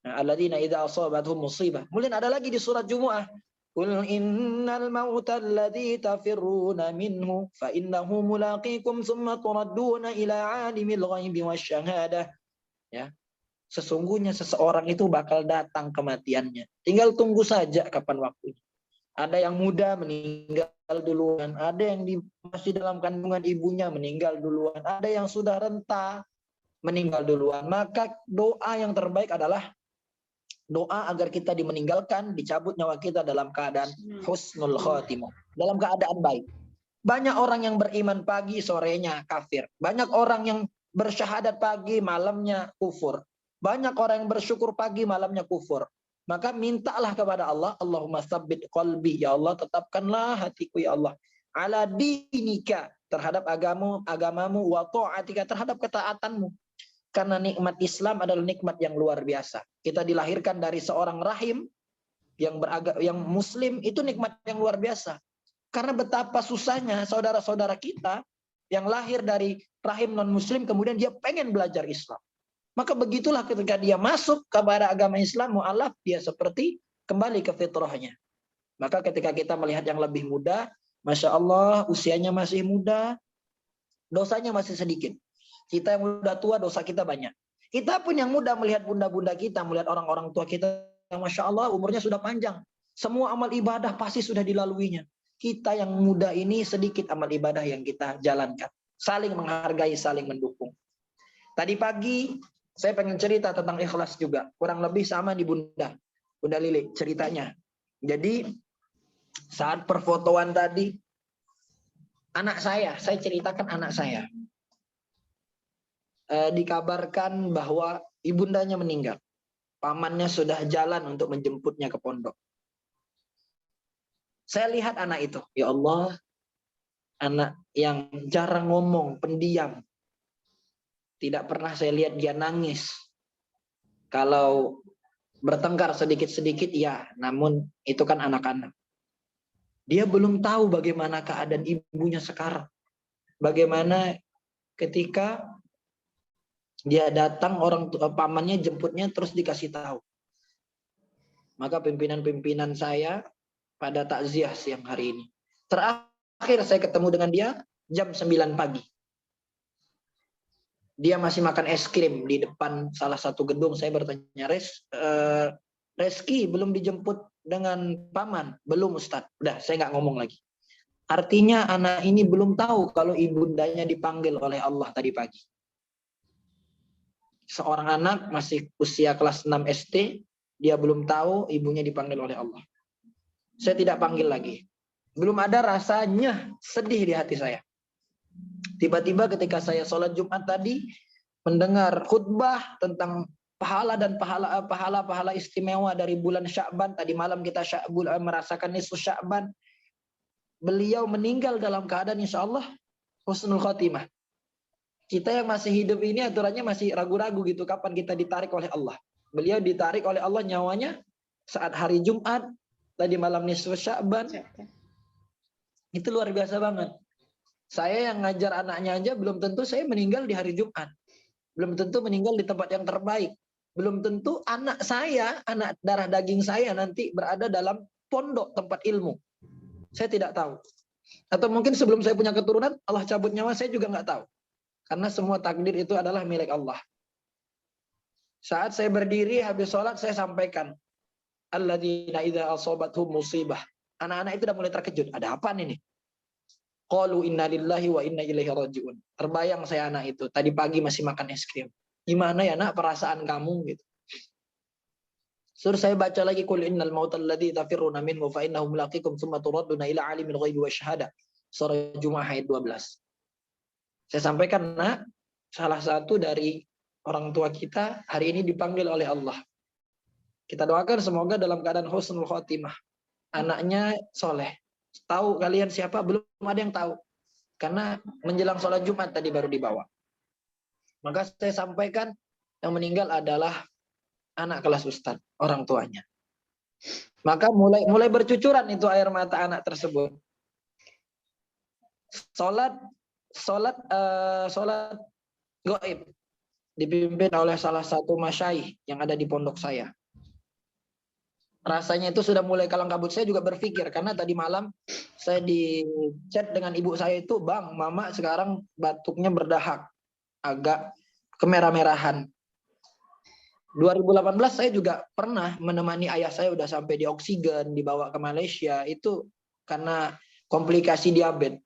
Nah, alladzina idza asabathum musibah. Kemudian ada lagi di surat Jumu'ah. Qul innal mauta alladzi tafirruna minhu fa innahu mulaqikum tsumma turadduna ila 'alimil ghaibi wasyahadah. Ya. Sesungguhnya seseorang itu bakal datang kematiannya. Tinggal tunggu saja kapan waktunya. Ada yang muda meninggal duluan, ada yang masih dalam kandungan ibunya meninggal duluan, ada yang sudah renta meninggal duluan. Maka doa yang terbaik adalah doa agar kita dimeninggalkan, dicabut nyawa kita dalam keadaan husnul khotimah, dalam keadaan baik. Banyak orang yang beriman pagi, sorenya kafir. Banyak orang yang bersyahadat pagi, malamnya kufur. Banyak orang yang bersyukur pagi, malamnya kufur. Maka mintalah kepada Allah, Allahumma tsabbit qalbi, ya Allah tetapkanlah hatiku ya Allah, ala dinika, terhadap agamamu, wa ta'atika, terhadap ketaatanmu. Karena nikmat Islam adalah nikmat yang luar biasa. Kita dilahirkan dari seorang rahim yang muslim, itu nikmat yang luar biasa. Karena betapa susahnya saudara-saudara kita yang lahir dari rahim non muslim kemudian dia pengen belajar Islam. Maka begitulah ketika dia masuk kepada agama Islam, mu'alaf, dia seperti kembali ke fitrahnya. Maka ketika kita melihat yang lebih muda, Masya Allah, usianya masih muda, dosanya masih sedikit. Kita yang udah tua, dosa kita banyak. Kita pun yang muda melihat bunda-bunda kita, melihat orang-orang tua kita, Masya Allah, umurnya sudah panjang. Semua amal ibadah pasti sudah dilaluinya. Kita yang muda ini sedikit amal ibadah yang kita jalankan. saling menghargai, saling mendukung. Tadi pagi saya pengen cerita tentang ikhlas juga, kurang lebih sama di Bunda Lili ceritanya. Jadi saat perfotoan tadi, anak saya ceritakan anak saya. Dikabarkan bahwa ibundanya meninggal. Pamannya sudah jalan untuk menjemputnya ke pondok. Saya lihat anak itu, ya Allah, anak yang jarang ngomong, pendiam. Tidak pernah saya lihat dia nangis. Kalau bertengkar sedikit-sedikit ya, namun itu kan anak-anak. Dia belum tahu bagaimana keadaan ibunya sekarang. Bagaimana ketika dia datang, orang tua pamannya jemputnya terus dikasih tahu. Maka pimpinan-pimpinan saya pada takziah siang hari ini. Terakhir saya ketemu dengan dia jam 9 pagi. Dia masih makan es krim di depan salah satu gedung. Saya bertanya, Reski belum dijemput dengan paman? Belum Ustadz. Udah, saya nggak ngomong lagi. Artinya anak ini belum tahu kalau ibundanya dipanggil oleh Allah tadi pagi. Seorang anak masih usia kelas 6 SD, dia belum tahu ibunya dipanggil oleh Allah. Saya tidak panggil lagi. Belum ada rasanya sedih di hati saya. Tiba-tiba ketika saya sholat Jumat tadi, mendengar khutbah tentang pahala dan pahala istimewa dari bulan Sya'ban. Tadi malam kita merasakan nisfu Sya'ban. Beliau meninggal dalam keadaan insya Allah husnul khotimah. Kita yang masih hidup ini aturannya masih ragu-ragu gitu kapan kita ditarik oleh Allah. Beliau ditarik oleh Allah nyawanya saat hari Jumat, tadi malam nisfu Sya'ban. Itu luar biasa banget. Saya yang ngajar anaknya aja belum tentu saya meninggal di hari Jumat. Belum tentu meninggal di tempat yang terbaik. Belum tentu anak saya, anak darah daging saya nanti berada dalam pondok tempat ilmu. Saya tidak tahu. Atau mungkin sebelum saya punya keturunan, Allah cabut nyawa, saya juga nggak tahu. Karena semua takdir itu adalah milik Allah. Saat saya berdiri habis sholat, saya sampaikan, alladzina idza asabathum musibah. Anak-anak itu udah mulai terkejut. Ada apa ini? Qalu inna lillahi wa inna ilaihi raji'un. Terbayang saya anak itu. Tadi pagi masih makan es krim. Gimana ya nak perasaan kamu gitu. Suruh saya baca lagi qul innal mautal ladzi tafirruna minhu fa innahu mulaqikum tsumma turadduna ila alimil ghaibi wasyahada. Surah Jumat ayat 12. Saya sampaikan nak, salah satu dari orang tua kita hari ini dipanggil oleh Allah. Kita doakan semoga dalam keadaan husnul khotimah. Anaknya soleh. Tahu kalian siapa? Belum ada yang tahu. Karena menjelang sholat Jumat tadi baru dibawa. Maka saya sampaikan yang meninggal adalah anak kelas Ustadz, orang tuanya. Maka mulai bercucuran itu air mata anak tersebut. Sholat gaib dipimpin oleh salah satu masyaikh yang ada di pondok saya. Rasanya itu sudah mulai kalang kabut. Saya juga berpikir karena tadi malam saya di chat dengan ibu saya itu, Bang, Mama sekarang batuknya berdahak, agak kemerah-merahan. 2018 saya juga pernah menemani ayah saya udah sampai di oksigen, dibawa ke Malaysia itu karena komplikasi diabetes.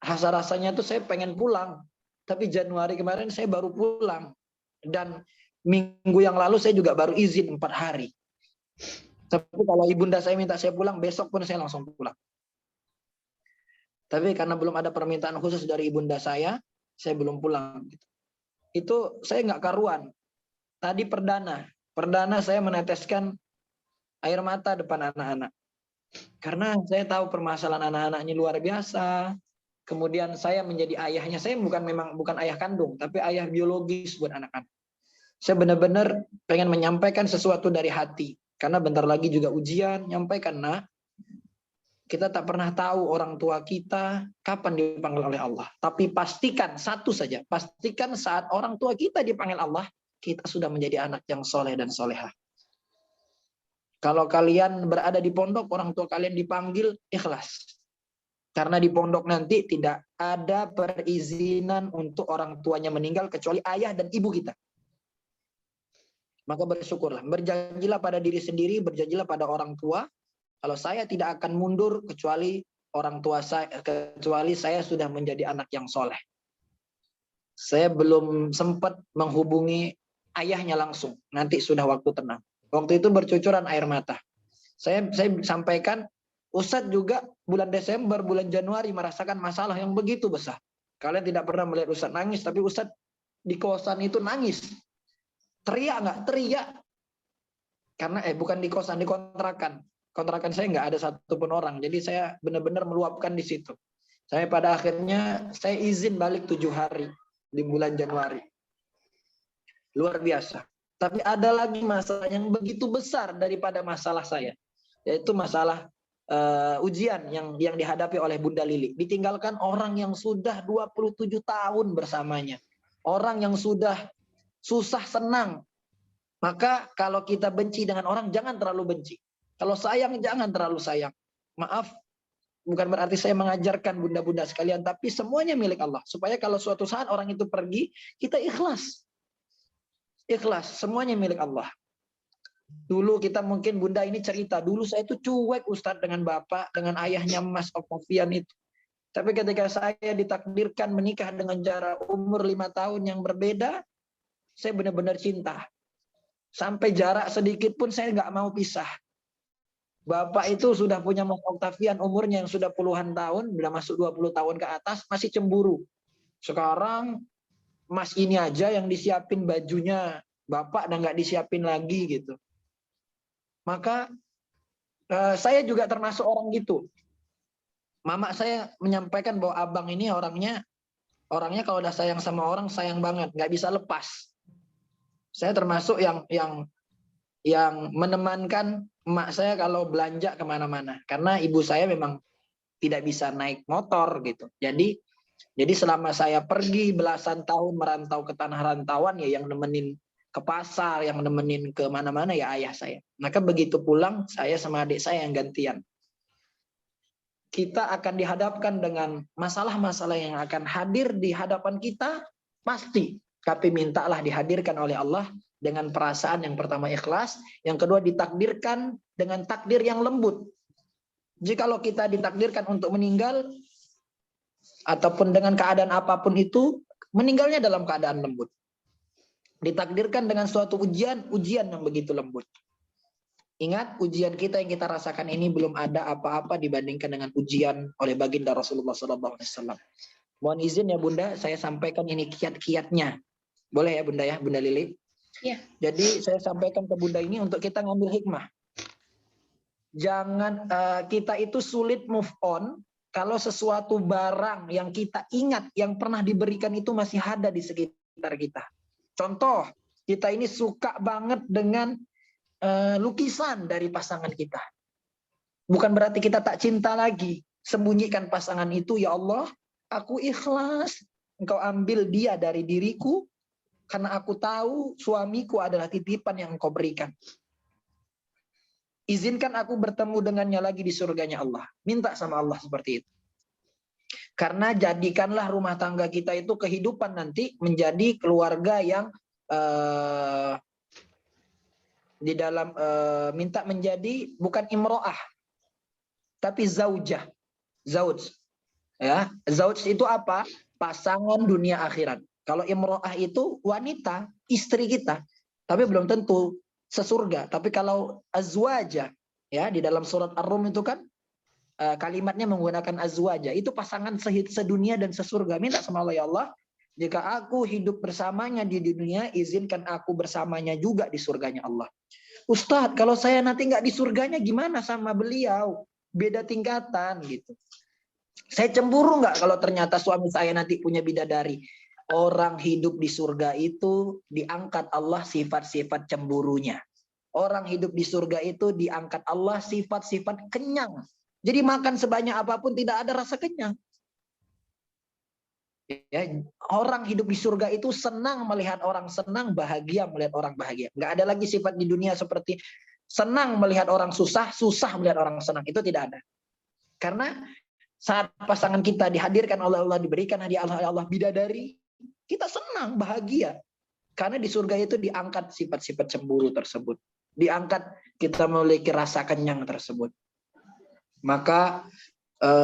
Rasa-rasanya tuh saya pengen pulang, tapi Januari kemarin saya baru pulang dan minggu yang lalu saya juga baru izin 4 hari. Tapi kalau ibunda saya minta saya pulang, besok pun saya langsung pulang. Tapi karena belum ada permintaan khusus dari ibunda saya belum pulang. Itu saya nggak karuan. Tadi perdana saya meneteskan air mata depan anak-anak. Karena saya tahu permasalahan anak-anaknya luar biasa. Kemudian saya menjadi ayahnya. Saya bukan ayah kandung, tapi ayah biologis buat anak-anak. Saya benar-benar pengen menyampaikan sesuatu dari hati. Karena bentar lagi juga ujian, nyampaikan nak, kita tak pernah tahu orang tua kita kapan dipanggil oleh Allah. Tapi pastikan satu saja, pastikan saat orang tua kita dipanggil Allah, kita sudah menjadi anak yang soleh dan solehah. Kalau kalian berada di pondok, orang tua kalian dipanggil, ikhlas. Karena di pondok nanti tidak ada perizinan untuk orang tuanya meninggal kecuali ayah dan ibu kita. Maka bersyukurlah, berjanjilah pada diri sendiri, berjanjilah pada orang tua. Kalau saya tidak akan mundur kecuali orang tua saya, kecuali saya sudah menjadi anak yang soleh. saya belum sempat menghubungi ayahnya langsung. Nanti sudah waktu tenang. Waktu itu bercucuran air mata. Saya sampaikan, Ustadz juga bulan Desember, bulan Januari merasakan masalah yang begitu besar. Kalian tidak pernah melihat Ustadz nangis, tapi Ustadz di kosan itu nangis. Teriak nggak? Teriak. Karena bukan di kosan, di kontrakan. Kontrakan saya nggak ada satupun orang. Jadi saya benar-benar meluapkan di situ. Saya pada akhirnya saya izin balik 7 hari di bulan Januari. Luar biasa. Tapi ada lagi masalah yang begitu besar daripada masalah saya. Yaitu masalah ujian yang dihadapi oleh Bunda Lili. Ditinggalkan orang yang sudah 27 tahun bersamanya. Orang yang sudah susah senang. Maka kalau kita benci dengan orang, jangan terlalu benci. Kalau sayang, jangan terlalu sayang. Maaf, bukan berarti saya mengajarkan bunda-bunda sekalian, tapi semuanya milik Allah. Supaya kalau suatu saat orang itu pergi, kita ikhlas. Ikhlas, semuanya milik Allah. Dulu kita mungkin bunda ini cerita, dulu saya itu cuek Ustadz dengan bapak, dengan ayahnya Mas Octavian itu. Tapi ketika saya ditakdirkan menikah dengan jarak umur 5 tahun yang berbeda, saya benar-benar cinta. Sampai jarak sedikit pun saya nggak mau pisah. Bapak itu sudah punya Mas Octavian, umurnya yang sudah puluhan tahun, sudah masuk 20 tahun ke atas, masih cemburu. Sekarang Mas ini aja yang disiapin bajunya, Bapak dan nggak disiapin lagi gitu. Maka saya juga termasuk orang gitu. Mama saya menyampaikan bahwa abang ini orangnya kalau udah sayang sama orang, sayang banget, nggak bisa lepas. Saya termasuk yang menemankan emak saya kalau belanja kemana-mana. Karena ibu saya memang tidak bisa naik motor gitu. Jadi selama saya pergi belasan tahun merantau ke tanah rantauan, ya yang nemenin ke pasar, yang nemenin ke mana-mana ya ayah saya. Maka begitu pulang, saya sama adik saya yang gantian. Kita akan dihadapkan dengan masalah-masalah yang akan hadir di hadapan kita, pasti. Tapi mintalah dihadirkan oleh Allah dengan perasaan yang pertama ikhlas, yang kedua ditakdirkan dengan takdir yang lembut. Jikalau kita ditakdirkan untuk meninggal, ataupun dengan keadaan apapun itu, meninggalnya dalam keadaan lembut. Ditakdirkan dengan suatu ujian yang begitu lembut. Ingat, ujian kita yang kita rasakan ini belum ada apa-apa dibandingkan dengan ujian oleh baginda Rasulullah SAW. Mohon izin ya Bunda, saya sampaikan ini kiat-kiatnya. Boleh ya Bunda ya, Bunda Lili? Ya. Jadi saya sampaikan ke Bunda ini untuk kita ngambil hikmah. Jangan kita itu sulit move on kalau sesuatu barang yang kita ingat yang pernah diberikan itu masih ada di sekitar kita. Contoh, kita ini suka banget dengan lukisan dari pasangan kita. Bukan berarti kita tak cinta lagi. Sembunyikan pasangan itu, ya Allah, aku ikhlas. Engkau ambil dia dari diriku, karena aku tahu suamiku adalah titipan yang engkau berikan. Izinkan aku bertemu dengannya lagi di surganya Allah. Minta sama Allah seperti itu. Karena jadikanlah rumah tangga kita itu kehidupan nanti menjadi keluarga yang di dalam minta menjadi bukan imro'ah, tapi zaujah. Zauj. Ya, zauj itu apa? Pasangan dunia akhirat. Kalau imro'ah itu wanita, istri kita. Tapi belum tentu sesurga. Tapi kalau azwaja, ya di dalam surat Ar-Rum itu kan kalimatnya menggunakan azwaja. Itu pasangan sedunia dan sesurga. Minta sama Allah, ya Allah, jika aku hidup bersamanya di dunia, izinkan aku bersamanya juga di surganya Allah. Ustadz, kalau saya nanti nggak di surganya, gimana sama beliau? Beda tingkatan gitu. Saya cemburu nggak kalau ternyata suami saya nanti punya bidadari? Orang hidup di surga itu diangkat Allah sifat-sifat cemburunya. Orang hidup di surga itu diangkat Allah sifat-sifat kenyang. Jadi makan sebanyak apapun tidak ada rasa kenyang. Ya, orang hidup di surga itu senang melihat orang senang, bahagia melihat orang bahagia. Nggak ada lagi sifat di dunia seperti senang melihat orang susah, susah melihat orang senang. Itu tidak ada. Karena saat pasangan kita dihadirkan oleh Allah, diberikan hadiah Allah bidadari, kita senang, bahagia. Karena di surga itu diangkat sifat-sifat cemburu tersebut. Diangkat kita memiliki rasa kenyang tersebut. Maka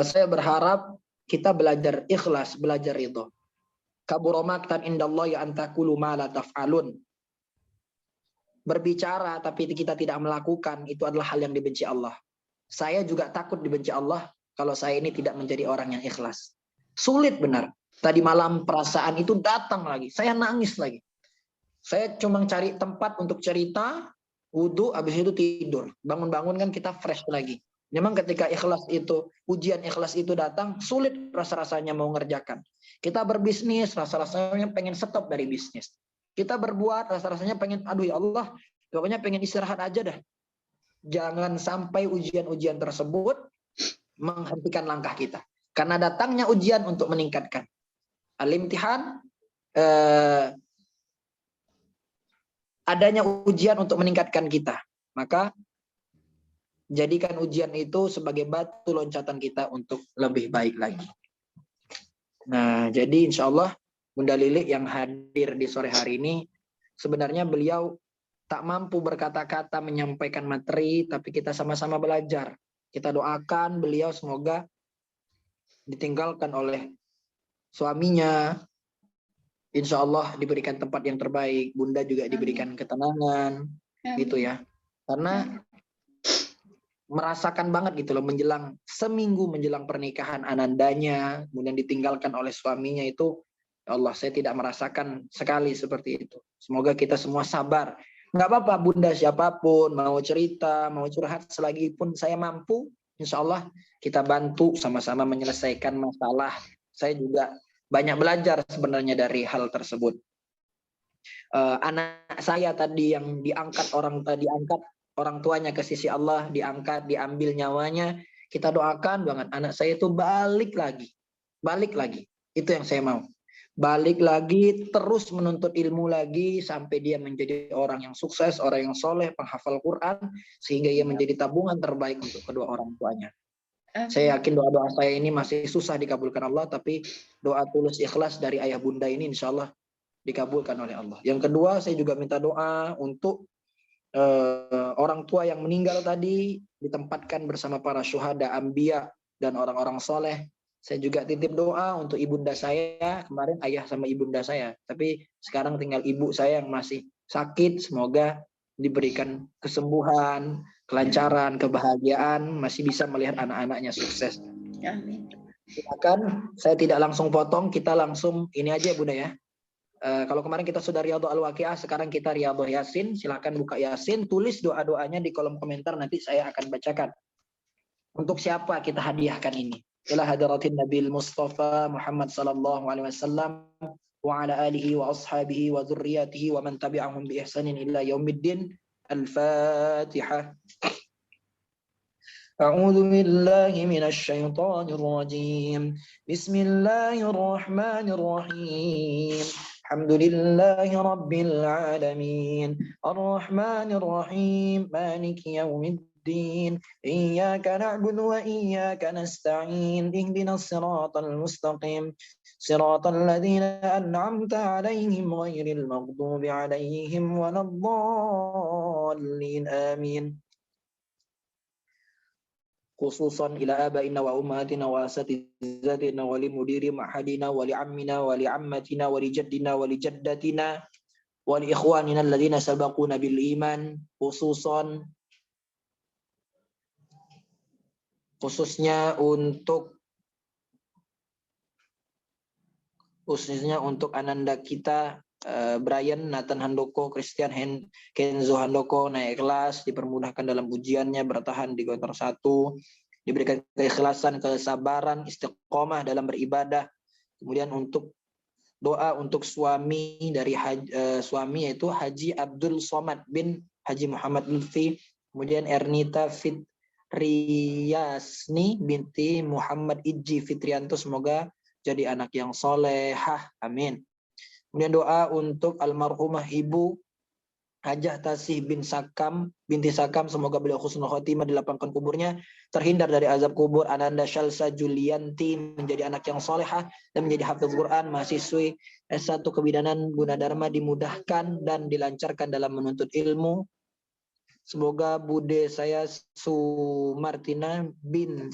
saya berharap kita belajar ikhlas, belajar ridho. Kabura maqtan indallahi an taqulu ma la taf'alun. Berbicara tapi kita tidak melakukan, itu adalah hal yang dibenci Allah. Saya juga takut dibenci Allah kalau saya ini tidak menjadi orang yang ikhlas. Sulit benar. Tadi malam perasaan itu datang lagi. Saya nangis lagi. Saya cuma cari tempat untuk cerita, wudhu, habis itu tidur. Bangun-bangun kan kita fresh lagi. Memang ketika ikhlas itu, ujian ikhlas itu datang, sulit rasa-rasanya mau ngerjakan. Kita berbisnis, rasa-rasanya pengen stop dari bisnis. Kita berbuat, rasa-rasanya pengen, aduh ya Allah, pokoknya pengen istirahat aja dah. Jangan sampai ujian-ujian tersebut menghentikan langkah kita. Karena datangnya ujian untuk meningkatkan. Al-imtihan, adanya ujian untuk meningkatkan kita. Maka jadikan ujian itu sebagai batu loncatan kita untuk lebih baik lagi. Nah, jadi insya Allah Bunda Lilik yang hadir di sore hari ini, sebenarnya beliau tak mampu berkata-kata menyampaikan materi, tapi kita sama-sama belajar. Kita doakan beliau semoga ditinggalkan oleh suaminya, insya Allah diberikan tempat yang terbaik, Bunda juga diberikan ketenangan, gitu ya. Karena merasakan banget gitu loh, menjelang seminggu menjelang pernikahan anandanya, kemudian ditinggalkan oleh suaminya itu, ya Allah, saya tidak merasakan sekali seperti itu. Semoga kita semua sabar. Nggak apa-apa Bunda, siapapun mau cerita, mau curhat, selagi pun saya mampu, insya Allah kita bantu sama-sama menyelesaikan masalah. Saya juga banyak belajar sebenarnya dari hal tersebut. Anak saya tadi yang diangkat orang tuanya ke sisi Allah, diangkat, diambil nyawanya, kita doakan banget anak saya itu balik lagi. Itu yang saya mau. Balik lagi, terus menuntut ilmu lagi sampai dia menjadi orang yang sukses, orang yang soleh, penghafal Quran, sehingga ia menjadi tabungan terbaik untuk kedua orang tuanya. Saya yakin doa-doa saya ini masih susah dikabulkan Allah, tapi doa tulus ikhlas dari ayah bunda ini insya Allah dikabulkan oleh Allah. Yang kedua, saya juga minta doa untuk orang tua yang meninggal tadi, ditempatkan bersama para syuhada, anbiya, dan orang-orang soleh. Saya juga titip doa untuk ibunda saya, kemarin ayah sama ibunda saya, tapi sekarang tinggal ibu saya yang masih sakit, semoga diberikan kesembuhan, kelancaran, kebahagiaan, masih bisa melihat anak-anaknya sukses. Amin. Silakan, saya tidak langsung potong, kita langsung ini aja Bunda ya. Kalau kemarin kita sudah Riyadhah Al-Waqiah, sekarang kita Riyadhah Yasin. Silakan buka Yasin, tulis doa-doanya di kolom komentar, nanti saya akan bacakan. Untuk siapa kita hadiahkan ini? Ila hadaratin Nabil Mustafa Muhammad sallallahu alaihi wasallam wa ala alihi wa ashabihi wa dzurriyyatihi wa man tabi'ahum bi ihsanin ila yaumiddin. Al-Fatihah. A'udzu billahi minasy syaithanir rajim. Bismillahirrahmanirrahim. Alhamdulillahi rabbil alamin. Ar-Rahmanir Rahim. Maliki yaumiddin. Iyyaka na'budu wa iyyaka nasta'in. Ihdinas siratal mustaqim. Siratal ladzina an'amta 'alaihim ghairil maghdubi 'alaihim waladdallin. Amin. Khususan ila abaina wa ummatina wa asatizatina wa li mudiri ma'hadina wa li ammina wa li ammatina wa li jaddina wa li jaddatina wa li ikhwanina alladhina sabaquna bil iman, khususnya untuk ananda kita, Brian Nathan Handoko, Christian Kenzo Handoko naik kelas, dipermudahkan dalam ujiannya, bertahan di Gontor 1, diberikan keikhlasan, kesabaran, istiqomah dalam beribadah. Kemudian untuk doa untuk suami dari suami yaitu Haji Abdul Somad bin Haji Muhammad Lutfi, kemudian Ernita Fitriyasni binti Muhammad Iji Fitrianto, semoga jadi anak yang solehah, amin. Kemudian doa untuk almarhumah Ibu Hajah Tasih binti Sakam, semoga beliau husnul khotimah, dilapangkan kuburnya, terhindar dari azab kubur. Ananda Shalsa Julianti menjadi anak yang solehah dan menjadi hafiz Quran, mahasiswi S1 Kebidanan Gunadarma, dimudahkan dan dilancarkan dalam menuntut ilmu. Semoga bude saya Sumartina bin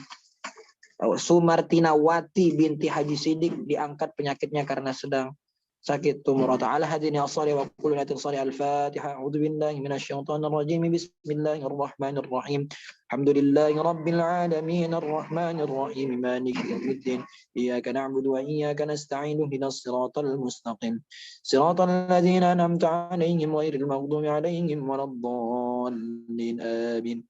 Sumartinawati binti Haji Sidik diangkat penyakitnya karena sedang sakit tumor. Ta'ala hadini as-salih wa kullu natin salih al-Fatiha. A'udzu billahi minasyaitonir rajim. Bismillahirrahmanirrahim. Alhamdulillahi rabbil alamin arrahmanir rahim maliki yaumiddin. Iyyaka na'budu wa iyyaka nasta'in ihdinas siratal mustaqim. Siratal ladzina an'amta 'alaihim ghairil maghdubi 'alaihim waladdallin. Amin.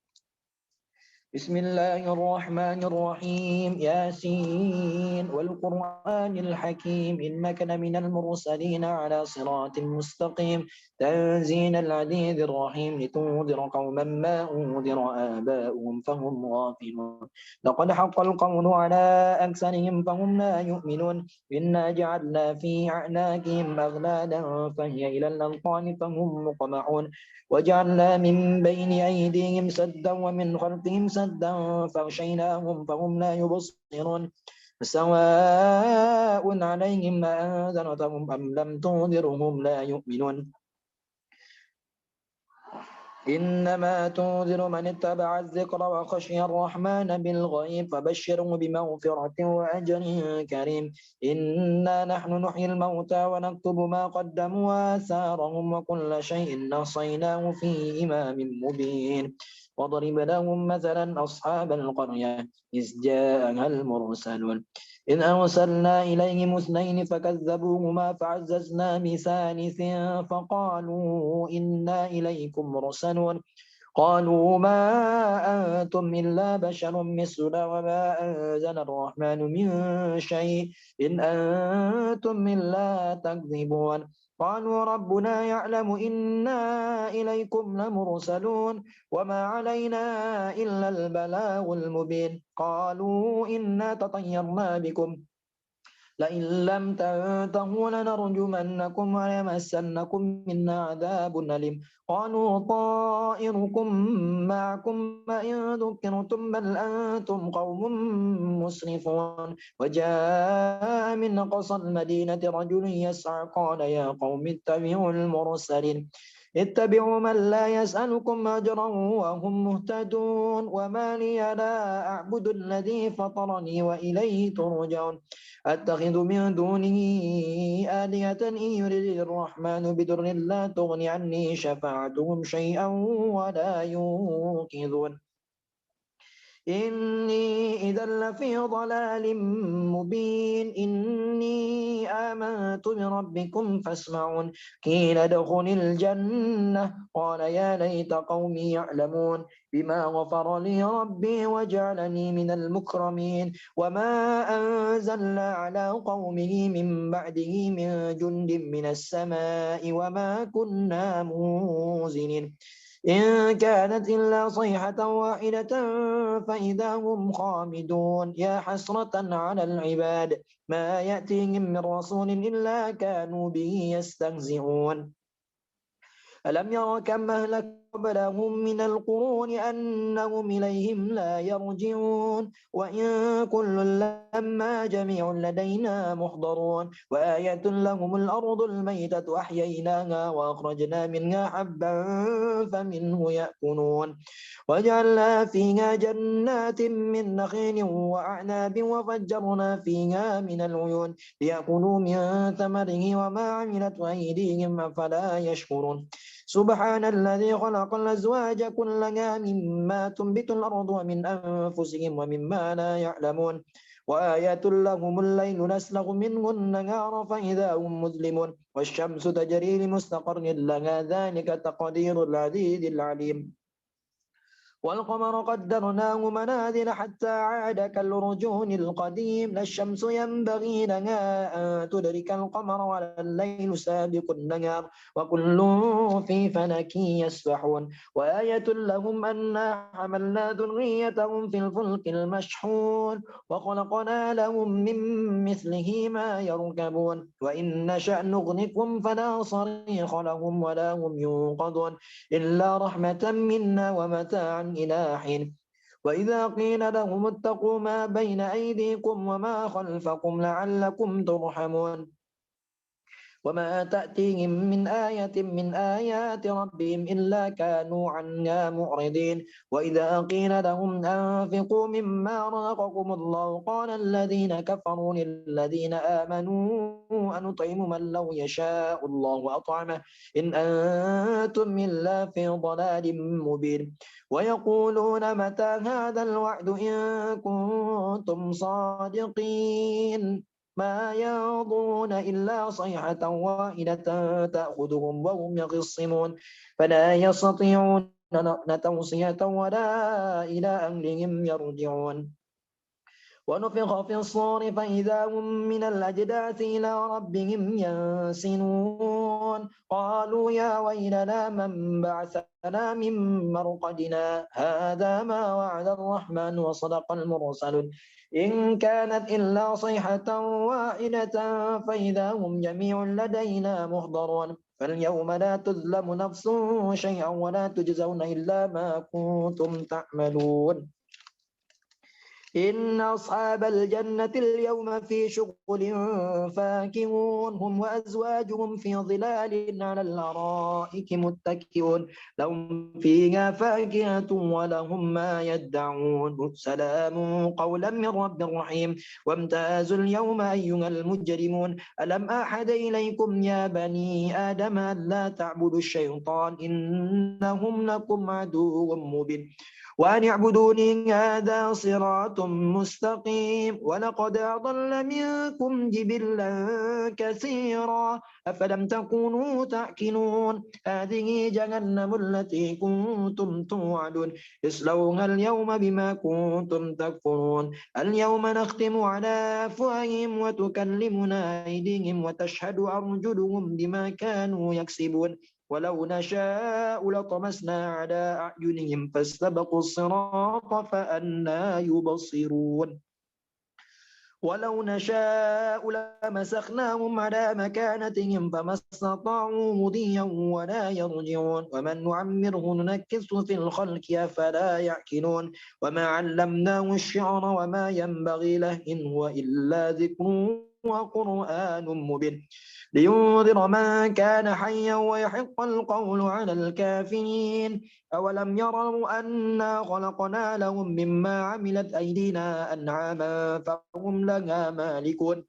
بسم الله الرحمن الرحيم ياسين والقرآن الحكيم إنك لمن المرسلين على صراط مستقيم تنزيل العزيز الرحيم لتنذر قوما ما أنذر آباؤهم فهم غافلون لقد حق القول على أكثرهم فهم لا يؤمنون إنا جعلنا في أعناقهم أغلالا فهي إلى الأذقان فهم مقمحون وجعلنا من بين أيديهم سدا ومن خلفهم سدا فغشيناهم فهم لا يبصرون سواء عليهم أأنذرتهم أم لم تنذرهم لا يؤمنون إنما تنذر من اتبع الذكر وخشي الرحمن بالغيب فبشره بمغفرة وأجر كريم إنا نحن نحيي الموتى ونكتب ما قدموا وآثارهم وكل شيء نصيناه في إمام مبين وضرب لهم مثلا أصحاب القرية إذ جاءها المرسلون إذ أرسلنا إليهم اثنين فكذبوهما فعززنا بثالث فقالوا إنا إليكم مرسلون قالوا ما أنتم إلا بشر مثلنا وما أنزل الرحمن من شيء إن أنتم إلا تكذبون قالوا ربنا يعلم إنا إليكم لمرسلون وما علينا إلا البلاغ المبين قالوا إنا تطيرنا بكم لئن لم تنتهوا لنرجمنكم وليمسنكم منا عذاب أليم قالوا طائركم معكم وإن ذكرتم بل أنتم قوم مسرفون وجاء من أقصى المدينة رجل يسعى قال يا قوم اتبعوا المرسلين اتبعوا من لا يسألكم أجرا وهم مهتدون وما لي لا أعبد الذي فطرني وإليه ترجعون أتخذ من دونه آلهة إن يرد الرحمن بضر لا تغني عني شفاعتهم شيئا ولا ينقذون إني إذا لفي ضلال مبين إني آمنت بربكم فاسمعون قيل ادخل الجنة قال يا ليت قومي يعلمون بما غفر لي ربي وجعلني من المكرمين وما أنزلنا على قومه من بعده من جند من السماء وما كنا منزلين إن كانت إلا صيحة واحدة فإذا هم خامدون يا حسرة على العباد ما يأتيهم من رسول إلا كانوا به يستهزئون ألم يروا كم أهلك قبلهم من القرون أنهم إليهم لا يرجعون وإن كل لما جميع لدينا محضرون وآية لهم الأرض الميتة أحييناها وأخرجنا منها حبا فمنه يأكلون وجعلنا فيها جنات من نخيل وأعناب وفجرنا فيها من العيون ليأكلوا من ثمره وما عملت أيديهم أفلا يشكرون سبحان الذي خلق الأزواج كلها مما تنبت الأرض ومن أنفسهم ومما لا يعلمون وآية لهم الليل نسلخ منه النهار فإذا هم مظلمون والشمس تجري لمستقر لها ذلك تقدير العزيز العليم والقمر قدرناه منازل حتى عاد كالرجون القديم لا الشمس ينبغي لها أن تدرك القمر ولا الليل سابق النهار وكل في فلك يسبحون وآية لهم أنا حملنا ذريتهم في الفلك المشحون وخلقنا لهم من مثله ما يركبون وإن نشأ نغرقهم فلا صريخ لهم ولا هم ينقذون إلا رحمة منا ومتاعا إلى حين وإذا قيل لهم اتقوا ما بين أيديكم وما خلفكم لعلكم ترحمون وما تأتيهم من آية من آيات ربهم إلا كانوا عنها معرضين وإذا قيل لهم أنفقوا مما رزقكم الله قال الذين كفروا للذين آمنوا أنطعم من لو يشاء الله أطعمه إن أنتم إلا في ضلال مبين ويقولون متى هذا الوعد إن كنتم صادقين ما ينظرون إلا صيحة واحدة تأخذهم وهم يخصمون فلا يستطيعون توصية ولا إلى أهلهم يرجعون ونفخ في الصور فإذا هم من الأجداث إلى ربهم ينسلون قالوا يا ويلنا من بعثنا من مرقدنا هذا ما وعد الرحمن وصدق المرسلون إن كانت إلا صيحة واحدة فإذا هم جميع لدينا محضرون فاليوم لا تظلم نفس شيئا ولا تجزون إلا ما كنتم تعملون إن أصحاب الجنة اليوم في شغل فاكهون هم وأزواجهم في ظلال على الأرائك متكئون لهم فيها فاكهة ولهم ما يدعون سلام قولا من رب رحيم وامتازوا اليوم أيها المجرمون ألم أحد إليكم يا بني آدم ألا تعبدوا الشيطان إنهم لكم عدو مبين وأن اعبدوني هذا صراط مستقيم ولقد أضل منكم جبلا كثيرا أفلم تكونوا تأكلون هذه جهنم التي كنتم توعدون اصلوها اليوم بما كنتم تكفرون اليوم نختم على أفواههم وتكلمنا أيديهم وتشهد أرجلهم بما كانوا يكسبون ولو نشاء لطمسنا على أعينهم فاستبقوا الصراط فأنى يبصرون ولو نشاء لمسخناهم على مكانتهم فما استطاعوا مضيا ولا يرجعون ومن نعمره ننكسه في الخلق أفلا يعقلون وما علمناه الشعر وما ينبغي له إن هو إلا ذكر وقرآن مبين لينذر من كان حيا ويحق القول على الكافرين أولم يروا أنا خلقنا لهم مما عملت أيدينا أنعاما فهم لها مالكون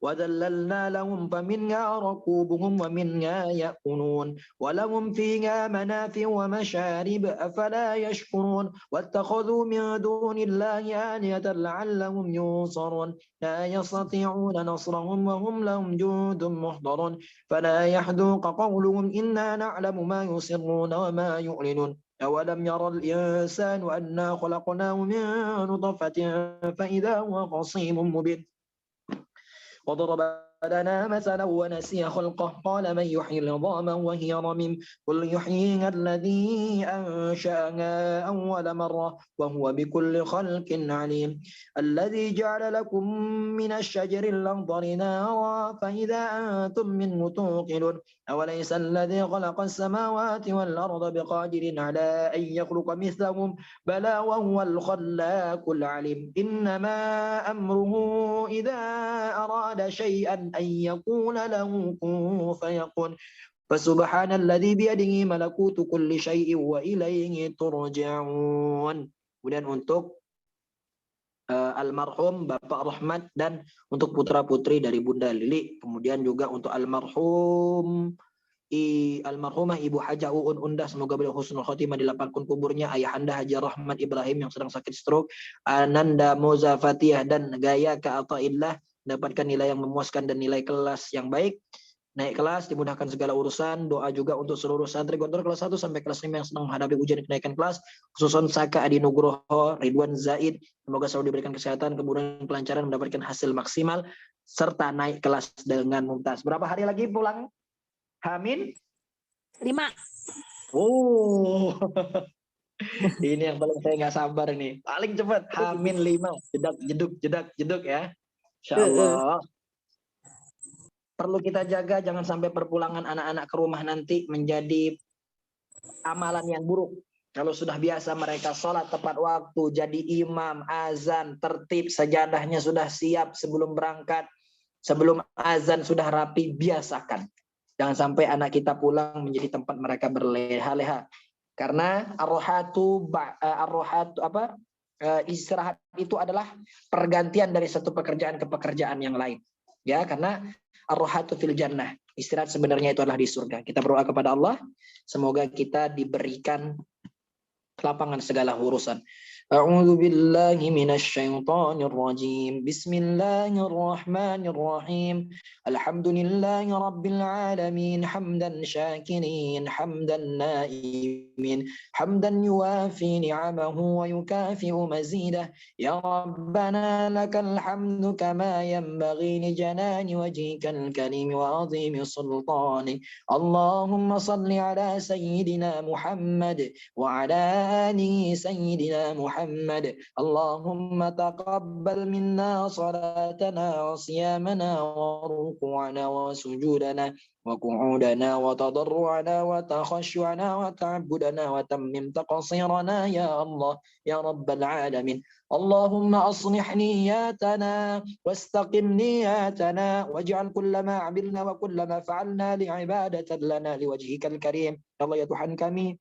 وذللنا لهم فمنها ركوبهم ومنها يأكلون ولهم فيها منافع ومشارب أفلا يشكرون واتخذوا من دون الله آلهة لعلهم ينصرون لا يستطيعون نصرهم وهم لهم جند محضرون فلا يحذوك قولهم إنا نعلم ما يسرون وما يعلنون أولم يرى الإنسان أنا خلقناه من نطفة فإذا هو خصيم مبين وضرب لنا مثلا ونسي خلقه قال من يحيي العظام وهي رميم قل يحييها الذي أنشأها أول مرة وهو بكل خلق عليم الذي جعل لكم من الشجر الأخضر نارا فإذا أنتم منه توقدون أوليس الذي خلق السماوات والأرض بقادر على أن يخلق مثلهم بلى وهو الخلاق العليم إنما أمره إذا أراد شيئا أن يقول له كن فيكون فسبحان الذي بيده ملكوت كل شيء وإليه ترجعون. Kemudian untuk almarhum Bapak Rahmat dan untuk putra-putri dari Bunda Lili, kemudian juga untuk almarhumah Ibu Hajah Uun Undah, semoga beliau husnul khotimah, dilapangkan kuburnya. Ayahanda Haji Rahmat Ibrahim yang sedang sakit stroke, Ananda Moza Fatihah dan Gaya Ka'ataillah mendapatkan nilai yang memuaskan dan nilai kelas yang baik, naik kelas, dimudahkan segala urusan. Doa juga untuk seluruh santri gontor kelas 1 sampai kelas 5 yang sedang menghadapi ujian kenaikan kelas, khususon Saka Adi Nugroho Ridwan Zaid, semoga selalu diberikan kesehatan, kemudian kelancaran, mendapatkan hasil maksimal serta naik kelas dengan mumtaz. Berapa hari lagi pulang? Hamin 5. Oh. Ini yang paling saya nggak sabar nih. Paling cepat Hamin 5. Jeduk ya. Insyaallah. Perlu kita jaga jangan sampai perpulangan anak-anak ke rumah nanti menjadi amalan yang buruk. Kalau sudah biasa mereka sholat tepat waktu, jadi imam, azan, tertib, sajadahnya sudah siap sebelum berangkat, Sebelum azan sudah rapi, biasakan. Jangan sampai anak kita pulang menjadi tempat mereka berleha-leha. Karena istirahat itu adalah pergantian dari satu pekerjaan ke pekerjaan yang lain. Ya, karena ar-rohatu fil jannah. Istirahat sebenarnya itu adalah di surga. Kita berdoa kepada Allah, semoga kita diberikan kelapangan segala urusan. A'udzu billahi minasy syaithanir rajim. Bismillahirrahmanirrahim. Alhamdulillahi rabbil alamin, hamdan syakirin, hamdan naimin, hamdan yuwafi ni'amahu wa yukafi'u mazidah. Ya Rabbana lakal hamdu kama yanbaghi li jalali wajhikal karim wa 'azimi sultanik. Allahumma shalli ala sayyidina Muhammad wa ala ali sayyidina Muhammad. اللهم تقبل منا صلاتنا وصيامنا وركوعنا وسجودنا وقعودنا وتضرعنا وتخشعنا وتعبدنا وتمم تقصيرنا يا الله يا رب العالمين. اللهم أصلح نياتنا واستقم نياتنا واجعل كل ما عملنا وكل ما فعلنا لعبادة لنا لوجهك الكريم. يا الله ya Tuhan kami,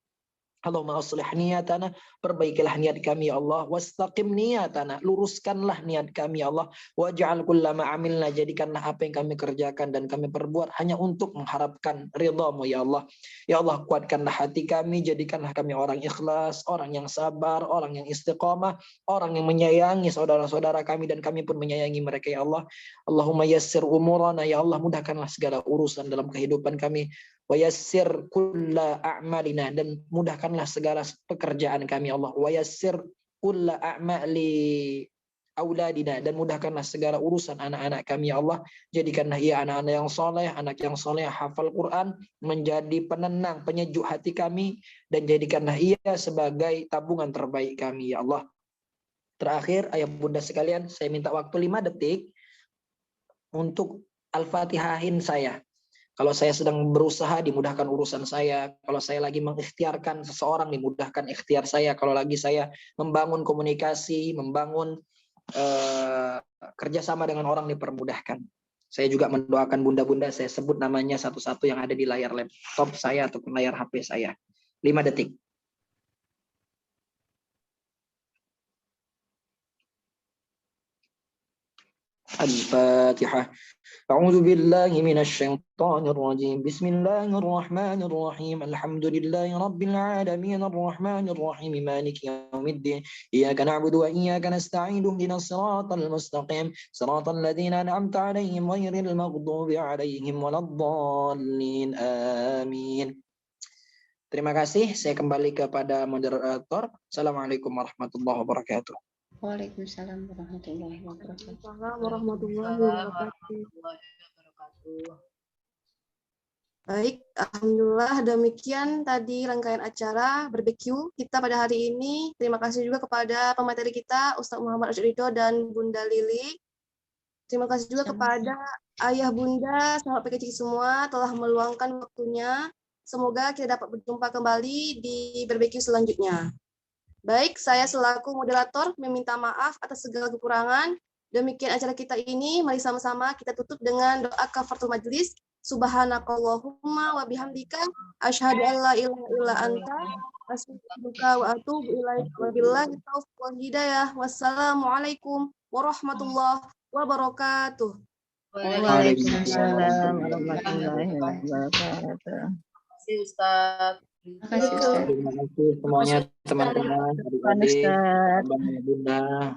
Allahumma aslih niyatana, perbaikilah niat kami ya Allah, wastaqim niyatana, luruskanlah niat kami ya Allah, waj'al kullama amilna, jadikanlah apa yang kami kerjakan dan kami perbuat hanya untuk mengharapkan ridha-Mu ya Allah. Ya Allah, kuatkanlah hati kami, jadikanlah kami orang ikhlas, orang yang sabar, orang yang istiqamah, orang yang menyayangi saudara-saudara kami dan kami pun menyayangi mereka ya Allah. Allahumma yassir umurana ya Allah, mudahkanlah segala urusan dalam kehidupan kami. Wa yassir kulla a'malina, dan mudahkanlah segala pekerjaan kami Allah. Wa yassir kulla a'mali auladina, dan mudahkanlah segala urusan anak-anak kami ya Allah. Jadikanlah ia anak-anak yang soleh, anak yang soleh hafal Quran, menjadi penenang, penyejuk hati kami, dan jadikanlah ia sebagai tabungan terbaik kami ya Allah. Terakhir, ayah bunda sekalian, saya minta waktu 5 detik untuk Al-Fatihahin saya. Kalau saya sedang berusaha, dimudahkan urusan saya. Kalau saya lagi mengikhtiarkan seseorang, dimudahkan ikhtiar saya. Kalau lagi saya membangun komunikasi, membangun kerjasama dengan orang, dipermudahkan. Saya juga mendoakan bunda-bunda, saya sebut namanya satu-satu yang ada di layar laptop saya ataupun layar HP saya. 5 detik. Al-Fatihah. A'udzu billahi minasy syaithanir rajim. Bismillahirrahmanirrahim. Alhamdulillahi rabbil alamin arrahmanir rahim maliki yaumiddin. Iyyaka na'budu wa iyyaka nasta'in. Ihdinas siratal mustaqim. Siratal ladzina an'amta 'alaihim ghairil maghdubi 'alaihim waladdallin. Amin. Terima kasih. Saya kembali kepada moderator. Assalamualaikum warahmatullahi wabarakatuh. Waalaikumsalam warahmatullahi wabarakatuh. Warahmatullahi wabarakatuh. Baik, alhamdulillah demikian tadi rangkaian acara barbecue kita pada hari ini. Terima kasih juga kepada pemateri kita Ustaz Muhammad Ridho dan Bunda Lili. Terima kasih juga kepada ayah bunda sahabat PKC semua telah meluangkan waktunya. Semoga kita dapat berjumpa kembali di barbecue selanjutnya. Baik, saya selaku moderator meminta maaf atas segala kekurangan. Demikian acara kita ini, mari sama-sama kita tutup dengan doa kafaratul majlis. Subhanakallahumma wa bihamdika asyhadu an la ilaha illa anta astaghfiruka wa atubu ilaika. Wabillahi taufiq wal hidayah. Wassalamualaikum warahmatullahi wabarakatuh. Waalaikumsalam warahmatullahi wabarakatuh. Ustaz. Terima kasih semuanya teman-teman, adik-adik, bunda.